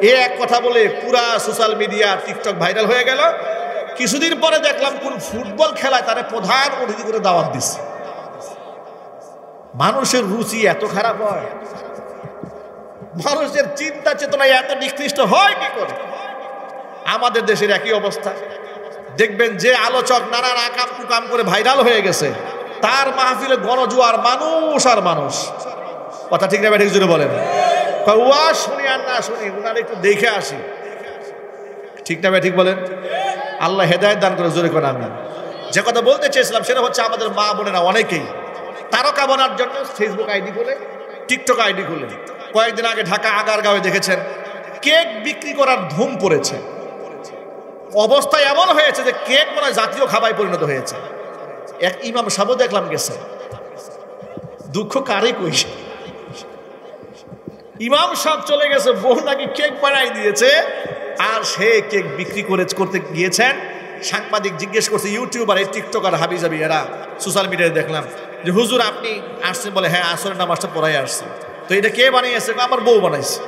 এ এক কথা বলে পুরা সোশ্যাল মিডিয়া টিকটক ভাইরাল হয়ে গেল। কিছুদিন পরে দেখলাম কোন ফুটবল খেলায় তারা প্রধান অতিথি করে দাওয়াত দিচ্ছে। মানুষের রুচি এত খারাপ হয়, মানুষের চিন্তা চেতনা এত নিকৃষ্ট হয় কি করে? আমাদের দেশের একই অবস্থা। দেখবেন যে আলোচক নানান আকাম কুকাম করে ভাইরাল হয়ে গেছে, তার মাহফিলে গণজোয়ার মানুষ আর মানুষ। কথা ঠিক না ঠিক জোরে বলেন। ওয়া শুনি আর না শুনি, উনার একটু দেখে আসি। ঠিক না ঠিক বলেন। আল্লাহ হেদায়েত দান করে, জোরে করে আমি যে কথা বলতে চেয়েছিলাম সেটা হচ্ছে আমাদের মা বোনেরা অনেকেই তারকা বনার জন্য ফেসবুক আইডি খুলে, টিকটক আইডি খুলে। কয়েকদিন আগে ঢাকা আগারগাঁওয়ে দেখেছেন কেক বিক্রি করার ধুম পড়েছে। অবস্থা এমন হয়েছে যে কেক মনে হয় জাতীয় খাবারে পরিণত হয়েছে। এক ইমাম সাহেব দেখলাম গেছে, দুঃখ কারে কই, ইমাম সাহেব চলে গেছে, বউ নাকি কেক বানাই দিয়েছে, আর সে কেক বিক্রি করতে গিয়েছেন। সাংবাদিক জিজ্ঞেস করছে, ইউটিউবার, এই টিকটকার হাবিজাবি এরা সোশ্যাল মিডিয়ায় দেখলাম যে হুজুর আপনি আসছেন, বলে হ্যাঁ আসরের নামাজটা পড়াই আসছে। তো এটা কে বানিয়েছে? আমার বউ বানাইছে।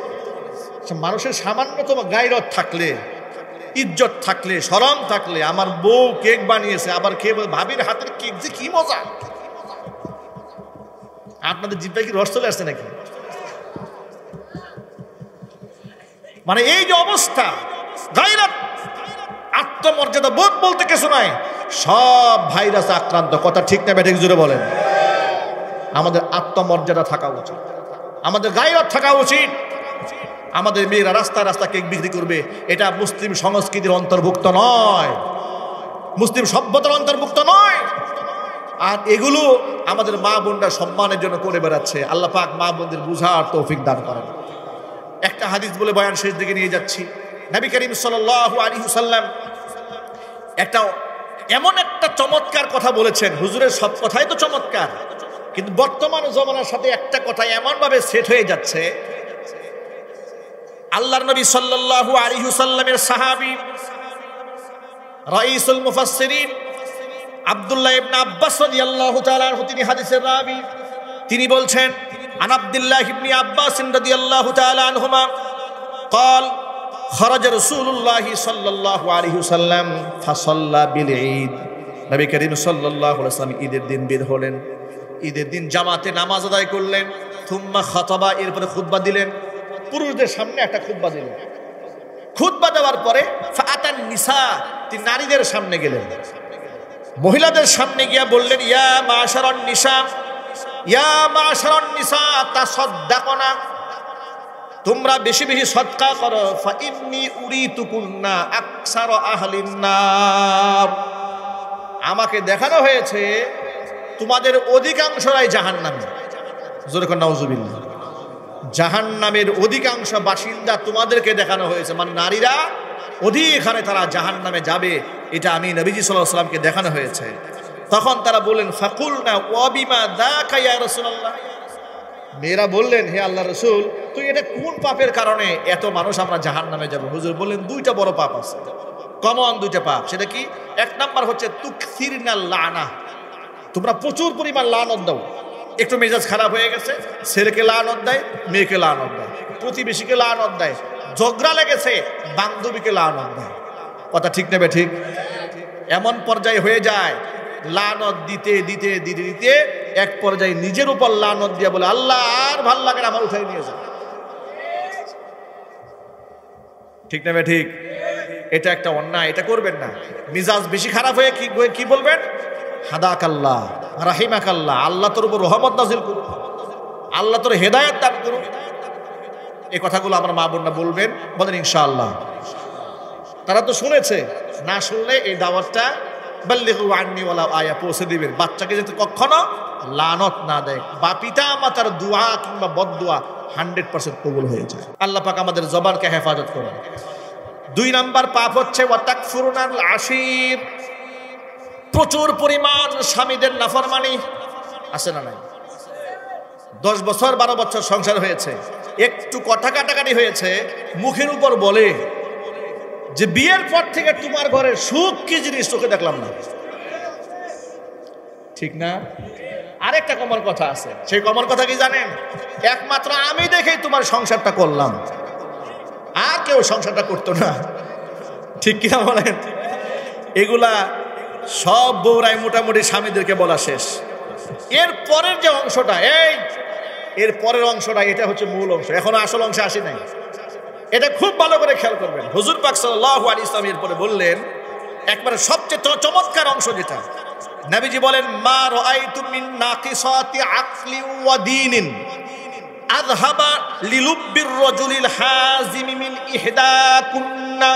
মানুষের সামান্যতম গায়রত থাকলে, ইজ্জত থাকলে, শরম থাকলে, আমার বউ কেক বানিয়েছে, আবার কে ভাবির হাতের কেক যে কি মজা। আপনাদের জিব্বায় কি রস চলে আসছে নাকি? মানে এই যে অবস্থা, গায়রত, আত্মমর্যাদা বোধ বলতে কিছু নাই, সব ভাইরাসে আক্রান্ত। কথা ঠিক না ঠিক জোরে বলেন। আমাদের আত্মমর্যাদা থাকা উচিত, আমাদের গায়রত থাকা উচিত। আমাদের মেয়েরা রাস্তা রাস্তা কেক বিক্রি করবে, এটা মুসলিম সংস্কৃতির অন্তর্ভুক্ত নয়, মুসলিম সভ্যতার অন্তর্ভুক্ত নয়। আর এগুলো আমাদের মা বোনরা সম্মানের জন্য করে বেড়াচ্ছে। আল্লাহ পাক মা বোনদের বুঝার তৌফিক দান করেন। একটা হাদিস বলে বয়ান শেষ দিকে নিয়ে যাচ্ছি। নবী করিম সাল্লাল্লাহু আলাইহি ওয়াসাল্লাম এমন একটা চমৎকার কথা বলেছেন। হুজুরের সব কথাই তো চমৎকার, কিন্তু বর্তমান জমানার সাথে একটা কথা এমন ভাবে সেট হয়ে যাচ্ছে। আল্লাহর নবী সাল্লাল্লাহু আলাইহি ওয়াসাল্লামের সাহাবী রাইসুল মুফাসসিরিন আব্দুল্লাহ ইবনে আব্বাস রাদিয়াল্লাহু তাআলা আনহু, তিনি হাদিসের রাবী, তিনি বলছেন আন আব্দুল্লাহ ইবনে আব্বাস রাদিয়াল্লাহু তাআলা আনহুমা قال خرج رسول الله صلى الله عليه وسلم فصلى بالعيد। নবী করিম সাল্লাল্লাহু আলাইহি ওয়াসাল্লাম ঈদের দিন বের হলেন, ঈদের দিন জামাতে নামাজ আদায় করলেন। থুম্মা খাতাবা, এরপরে খুতবা দিলেন, পুরুষদের সামনে একটা খুতবা দিলেন। খুতবা দেওয়ার পরে ফাতান নিসা, তিনি নারীদের সামনে গেলেন, মহিলাদের সামনে গিয়া বললেন ইয়া মাশারান নিসা, ইয়া মাশারান নিসা তাসাদদাকনা, তোমরা বেশি বেশি সদকা করো। ফা ইন্নী উরিতুকুন্না আকসার আহলিন নার, আমাকে দেখানো হয়েছে তোমাদের অধিকাংশরাই জাহান্নামী। জোরে করে নাউজুবিল্লাহ। জাহান্নামের অধিকাংশ বাসিন্দা তোমাদেরকে দেখানো হয়েছে, মানে নারীরা অধিকারে তারা জাহান্নামে যাবে, এটা আমি নবীজি সাল্লাল্লাহু আলাইহি ওয়াসাল্লামকে দেখানো হয়েছে। তখন তারা বললেন ফাকুলনা ওয়া বিমা যাকা ইয়া রাসূলুল্লাহ, মেয়েরা বললেন, হে আল্লাহ রসুল, তুই এটা কোন পাপের কারণে এত মানুষ আমরা জাহান্নামে যাব? হুজুর বললেন, দুইটা বড় পাপ আছে, কমন দুইটা পাপ। সেটা কি? এক নাম্বার হচ্ছে তুকসিরনাল লানা, তোমরা প্রচুর পরিমাণ লানত দাও। একটু মেজাজ খারাপ হয়ে গেছে, ছেলেকে লানত দেয়, মেয়েকে লানত দেয়, প্রতিবেশীকে লানত দেয়, ঝগড়া লেগেছে, বান্ধবীকে লানত দেয়। কথা ঠিক নেবে ঠিক? এমন পর্যায়ে হয়ে যায়, লানত দিতে দিতে দিতে দিতে এক পর্যায়ে নিজের উপর লানত দিয়ে বলে, আল্লাহ আর ভাল লাগে না, আমার উঠাই নিয়ে যায়। ঠিক নেবে ঠিক? এটা একটা অন্যায়, এটা করবেন না। মিজাজ বেশি খারাপ হয়ে কি বলবেন? হাদাকাল্লাহ, রাহিমাকাল্লাহ, আল্লাহ তোর উপর রহমত নাজিল করুন, আল্লাহ তোর হেদায়েত দান করুন। এই কথাগুলো আমার মা বোনরা বলবেন, বলেন ইনশাআল্লাহ। তারা তো শুনেছে, না শুনলে এই দাওয়াতটা বাল্লিগু আন্নি ওয়ালাউ আয়া পৌঁছে দিবেন। বাচ্চাকে যাতে কখনো লানত না দেয়, বা পিতা মাতার দোয়া কিংবা বদদোয়া 100% কবুল হয়ে যায়। আল্লাহ পাক আমাদের জবানকে হেফাজত করুন। 2 নাম্বার পাপ হচ্ছে ওয়াতাকফুরুনাল আশির, প্রচুর পরিমাণ স্বামীদের নাফরমানি আছে না নাই? 10 বছর 12 বছর সংসার হয়েছে, একটু কথা কাটাকাটি হয়েছে, মুখের উপর বলে যে বিয়ের পর থেকে তোমার ঘরে সুখ কি জিনিস চোখে দেখলাম না। ঠিক না? আরেকটা কমন কথা আছে, সেই কমন কথা কি জানেন? একমাত্র আমি দেখেই তোমার সংসারটা করলাম, আর কেউ সংসারটা করতো না। ঠিক কিনা বলেন? এগুলা সব বউরাই মোটামুটি স্বামীদেরকে বলা শেষ। এর পরের যে অংশটা, এর পরের অংশটা, এটা হচ্ছে মূল অংশ, এখনো আসল অংশে আসি নাই। এটা খুব ভালো করে খেয়াল করবেন। হুজুর পাক সাল্লাল্লাহু আলাইহি ওয়াসাল্লাম এর পরে বললেন একবারে সবচেয়ে চমৎকার অংশ যেটা, নবীজি বলেন, মা রাআইতু মিন নাকিসাতি আকলি ওয়া দীনিন আযহাবা লিলুব্বির রাজুলিল হাজিমি মিন ইহদাকুন্না।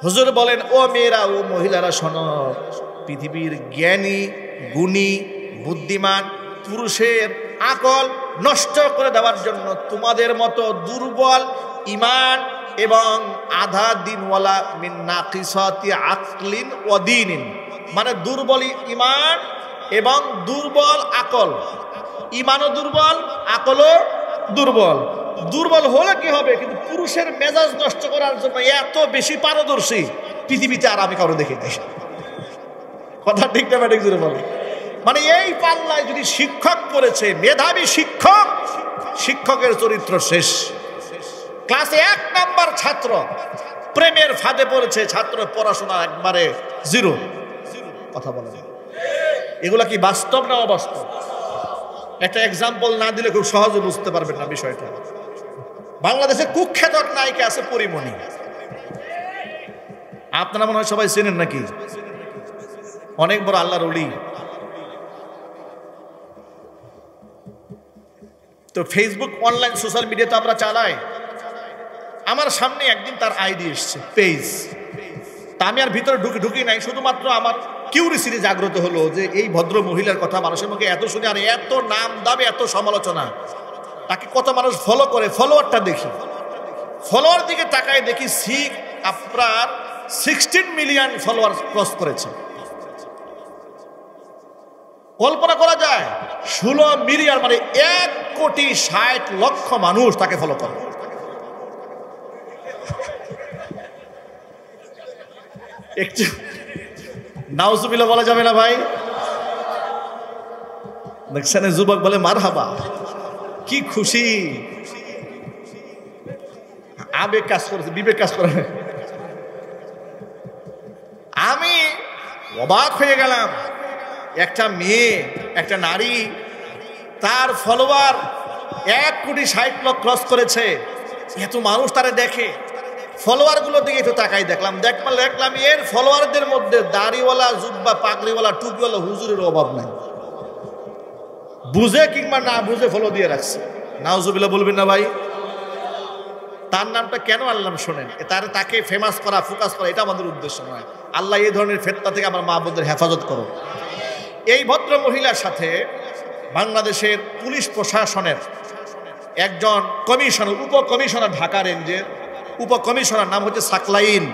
হুজুর বলেন, ও মেয়েরা, ও মহিলারা শোনো, পৃথিবীর জ্ঞানী, গুণী, বুদ্ধিমান পুরুষের আকল নষ্ট করে দেওয়ার জন্য তোমাদের মতো দুর্বল ঈমান এবং আধা দিনওয়ালা মিন নাকিসাতি আকলিন ওয়া দীনিন, মানে দুর্বল ঈমান এবং দুর্বল আকল, ঈমানও দুর্বল, আকলও দুর্বল। দুর্বল হলে কি হবে? কিন্তু পুরুষের মেজাজ নষ্ট করার জন্য এত বেশি পারদর্শী পৃথিবীতে আর আমি কারো দেখি নাই। কথা ঠিক না ঠিক জোরে বলে? মানে এই পাল্লায় যদি শিক্ষক পড়েছে, মেধাবী শিক্ষক, শিক্ষকের চরিত্র শেষ। ক্লাসে 1 নাম্বার ছাত্র প্রেমের ফাঁদে পড়েছে, ছাত্র পড়াশোনা একবারে 0। কথা বলে, এগুলা কি বাস্তব না অবাস্তব? একটা এক্সাম্পল না দিলে খুব সহজে বুঝতে পারবেন না বিষয়টা। বাংলাদেশে কুখ্যাত নায়িকা আছে পরিমণি, আপনারা মনে হয় সবাই চেনেন নাকি? অনেক বড় আল্লাহর ওলি। তো ফেসবুক, অনলাইন সোশ্যাল মিডিয়া তো আমরা চালাই। আমার সামনে একদিন তার আইডি এসছে, পেজ। তা আমি আর ভিতরে ঢুকি নাই, শুধুমাত্র আমার কিউরিসিটি জাগ্রত হলো যে এই ভদ্র মহিলার কথা মানুষের মুখে এত শুনে, আর এত নাম দামে, এত সমালোচনা, তাকে কত মানুষ ফলো করে। ফলোয়ারটা দেখি, ফলোয়ার দিকে তাকায় দেখি আপনার 16 মিলিয়ন ফলোয়ার ক্রস করেছে। কল্পনা করা যায় 16 মিলিয়ন, মানে 1,60,00,000 মানুষ তাকে ফলো করে। একটু নাউজুবিল্লাহ বলা যাবে না ভাই? দেখছেন যুবক বলে মারহাবা, কি খুশি, আবেগ কাজ করেছে, বিবেক কাজ করে। আমি অবাক হয়ে গেলাম, একটা মেয়ে, একটা নারী, তার ফলোয়ার 1,60,00,000 ক্রস করেছে। এত মানুষ তারা দেখে, ফলোয়ার গুলোর দিকে একটু তাকাই দেখলাম এর ফলোয়ারদের মধ্যে দাড়িওয়ালা, জুব্বা, পাগড়িওয়ালা, টুপিওয়ালা হুজুরের অভাব নাই। বুঝে কিংবা না বুঝে ফলো দিয়ে রাখছে। নাউজুবিল্লাহ বলবেন না ভাই? তার নামটা কেন আনলাম শোনেন, তাকে ফেমাস করা, ফোকাস করা, এটা আমাদের উদ্দেশ্য নয়। আল্লাহ এই ধরনের ফিতনা থেকে আমার মা বোনদের হেফাজত করো। এই ভদ্র মহিলার সাথে বাংলাদেশের পুলিশ প্রশাসনের একজন কমিশনার, উপকমিশনার, ঢাকা রেঞ্জের উপকমিশনার, নাম হচ্ছে সাকলাইন,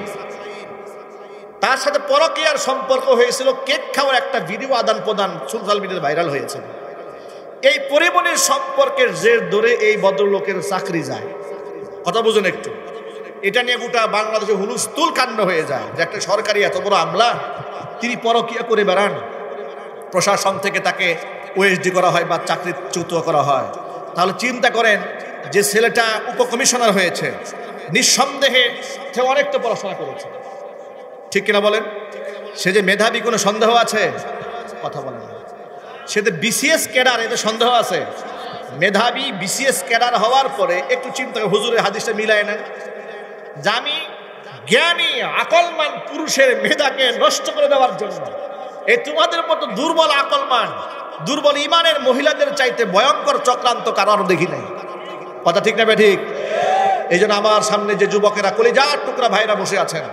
তার সাথে পরকীয়ার সম্পর্ক হয়েছিল। কেক খাওয়ার একটা ভিডিও আদান প্রদান সোশ্যাল মিডিয়ায় ভাইরাল হয়েছে। এই পরিমণির সম্পর্কের জের ধরে এই ভদ্রলোকের চাকরি যায়। কথা বুঝুন একটু, এটা নিয়ে গোটা বাংলাদেশে হুলস্থুল কাণ্ড হয়ে যায় যে একটা সরকারি এত বড় আমলা, তিনি পরকিয়া করে বেড়ান, প্রশাসন থেকে তাকে ওএসডি করা হয় বা চাকরিচ্যুত করা হয়। তাহলে চিন্তা করেন, যে ছেলেটা উপকমিশনার হয়েছে, নিঃসন্দেহে সে অনেক তো পড়াশোনা করেছে, ঠিক কিনা বলেন? সে যে মেধাবী কোনো সন্দেহ আছে? কথা বলেন। সে যে বিসিএস ক্যাডার, এতে সন্দেহ আছে? মেধাবী বিসিএস ক্যাডার হওয়ার পরে একটু চিন্তা করে হুজুরের হাদিসটা মিলায় নেন যে আমি জ্ঞানী আকলমান পুরুষের মেধাকে নষ্ট করে দেওয়ার জন্য এই তোমাদের মতো দুর্বল আকলমান, দুর্বল ইমানের মহিলাদের চাইতে ভয়ঙ্কর চক্রান্ত কারণ দেখি নাই। কথা ঠিক না ঠিক? এই জন্য আমার সামনে যে যুবকেরা কলিজার টুকরা ভাইরা বসে আছেন,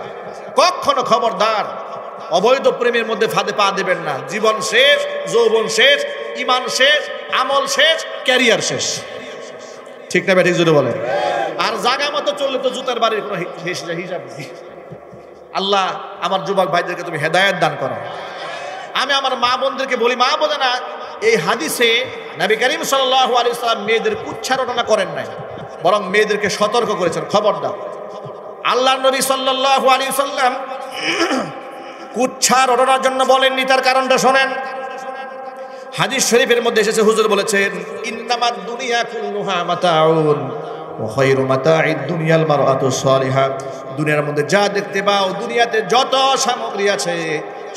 কখনো খবরদার অবৈধ প্রেমের মধ্যে ফাঁদে পা দেবেন না। জীবন শেষ, যৌবন শেষ, ইমান শেষ, আমল শেষ, ক্যারিয়ার শেষ। ঠিক না ঠিক যদি বলেন? আর জায়গা মতো চললে তো জুতার বাড়ির কোনো হিসাব নেই। আল্লাহ আমার যুবক ভাইদেরকে তুমি হেদায়েত দান করো। আমি আমার মা বোনদেরকে বলি, মা বোনেরা, এই হাদিসে নবী করিম সাল্লাল্লাহু আলাইহি ওয়াসাল্লাম মেয়েদের কুচ্ছারণা করেন নাই, বরং মেয়েদেরকে সতর্ক করেছেন, খবরদার। আল্লাহর নবী সাল্লাল্লাহু আলাইহি ওয়াসাল্লাম কুচ্ছারণার জন্য বলেননি, তার কারণটা শোনেন। হাদিস শরীফের মধ্যে এসেছে, হুজুর বলেছেন, ইন্নামাদ দুনিয়া কুল্লুহা মাতাউন ওয়া খায়রু মাতাঈদ দুনিয়াল মারআতুস সালিহা। দুনিয়ার মধ্যে যা দেখতে পাও, দুনিয়াতে যত সামগ্রী আছে,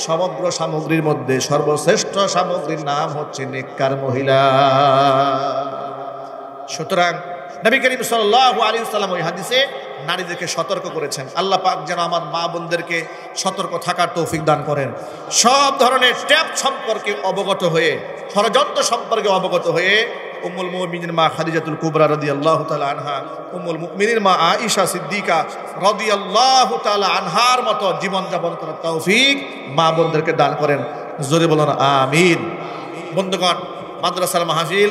সমগ্র সামগ্রীর মধ্যে সর্বশ্রেষ্ঠ সামগ্রীর নাম হচ্ছে নেককার মহিলা। সুতরাং নবী করিম সাল্লাল্লাহু আলাইহি ওয়াসাল্লাম ওই হাদিসে নারীদেরকে সতর্ক করেছেন। আল্লাহ পাক যেন আমার মা বোনদেরকে সতর্ক থাকার তৌফিক দান করেন। সব ধরনের ট্যাপ সম্পর্কে অবগত হয়ে, ষড়যন্ত্র সম্পর্কে অবগত হয়ে উম্মুল মুমিনিন মা খাদিজাতুল কুবরা রাদিয়াল্লাহু তাআলা আনহা, উম্মুল মুমিনিন মা আয়েশা সিদ্দিকা রাদিয়াল্লাহু তাআলা আনহার মতো জীবনযাপন করার তৌফিক মা বোনদেরকে দান করেন। জোরে বলুন আমিন। বন্ধুগণ, মাদ্রাসার মাহফিল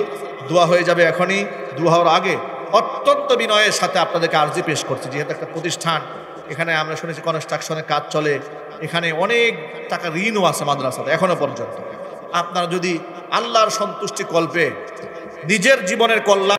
দোয়া হয়ে যাবে এখনই। দোয়া হওয়ার আগে অত্যন্ত বিনয়ের সাথে আপনাদেরকে আর্জি পেশ করছি, যেহেতু একটা প্রতিষ্ঠান, এখানে আমরা শুনেছি কনস্ট্রাকশনের কাজ চলে, এখানে অনেক টাকা ঋণও আছে মাদ্রাসাতে এখনো পর্যন্ত। আপনারা যদি আল্লাহর সন্তুষ্টি কল্পে নিজের জীবনের কল্যাণ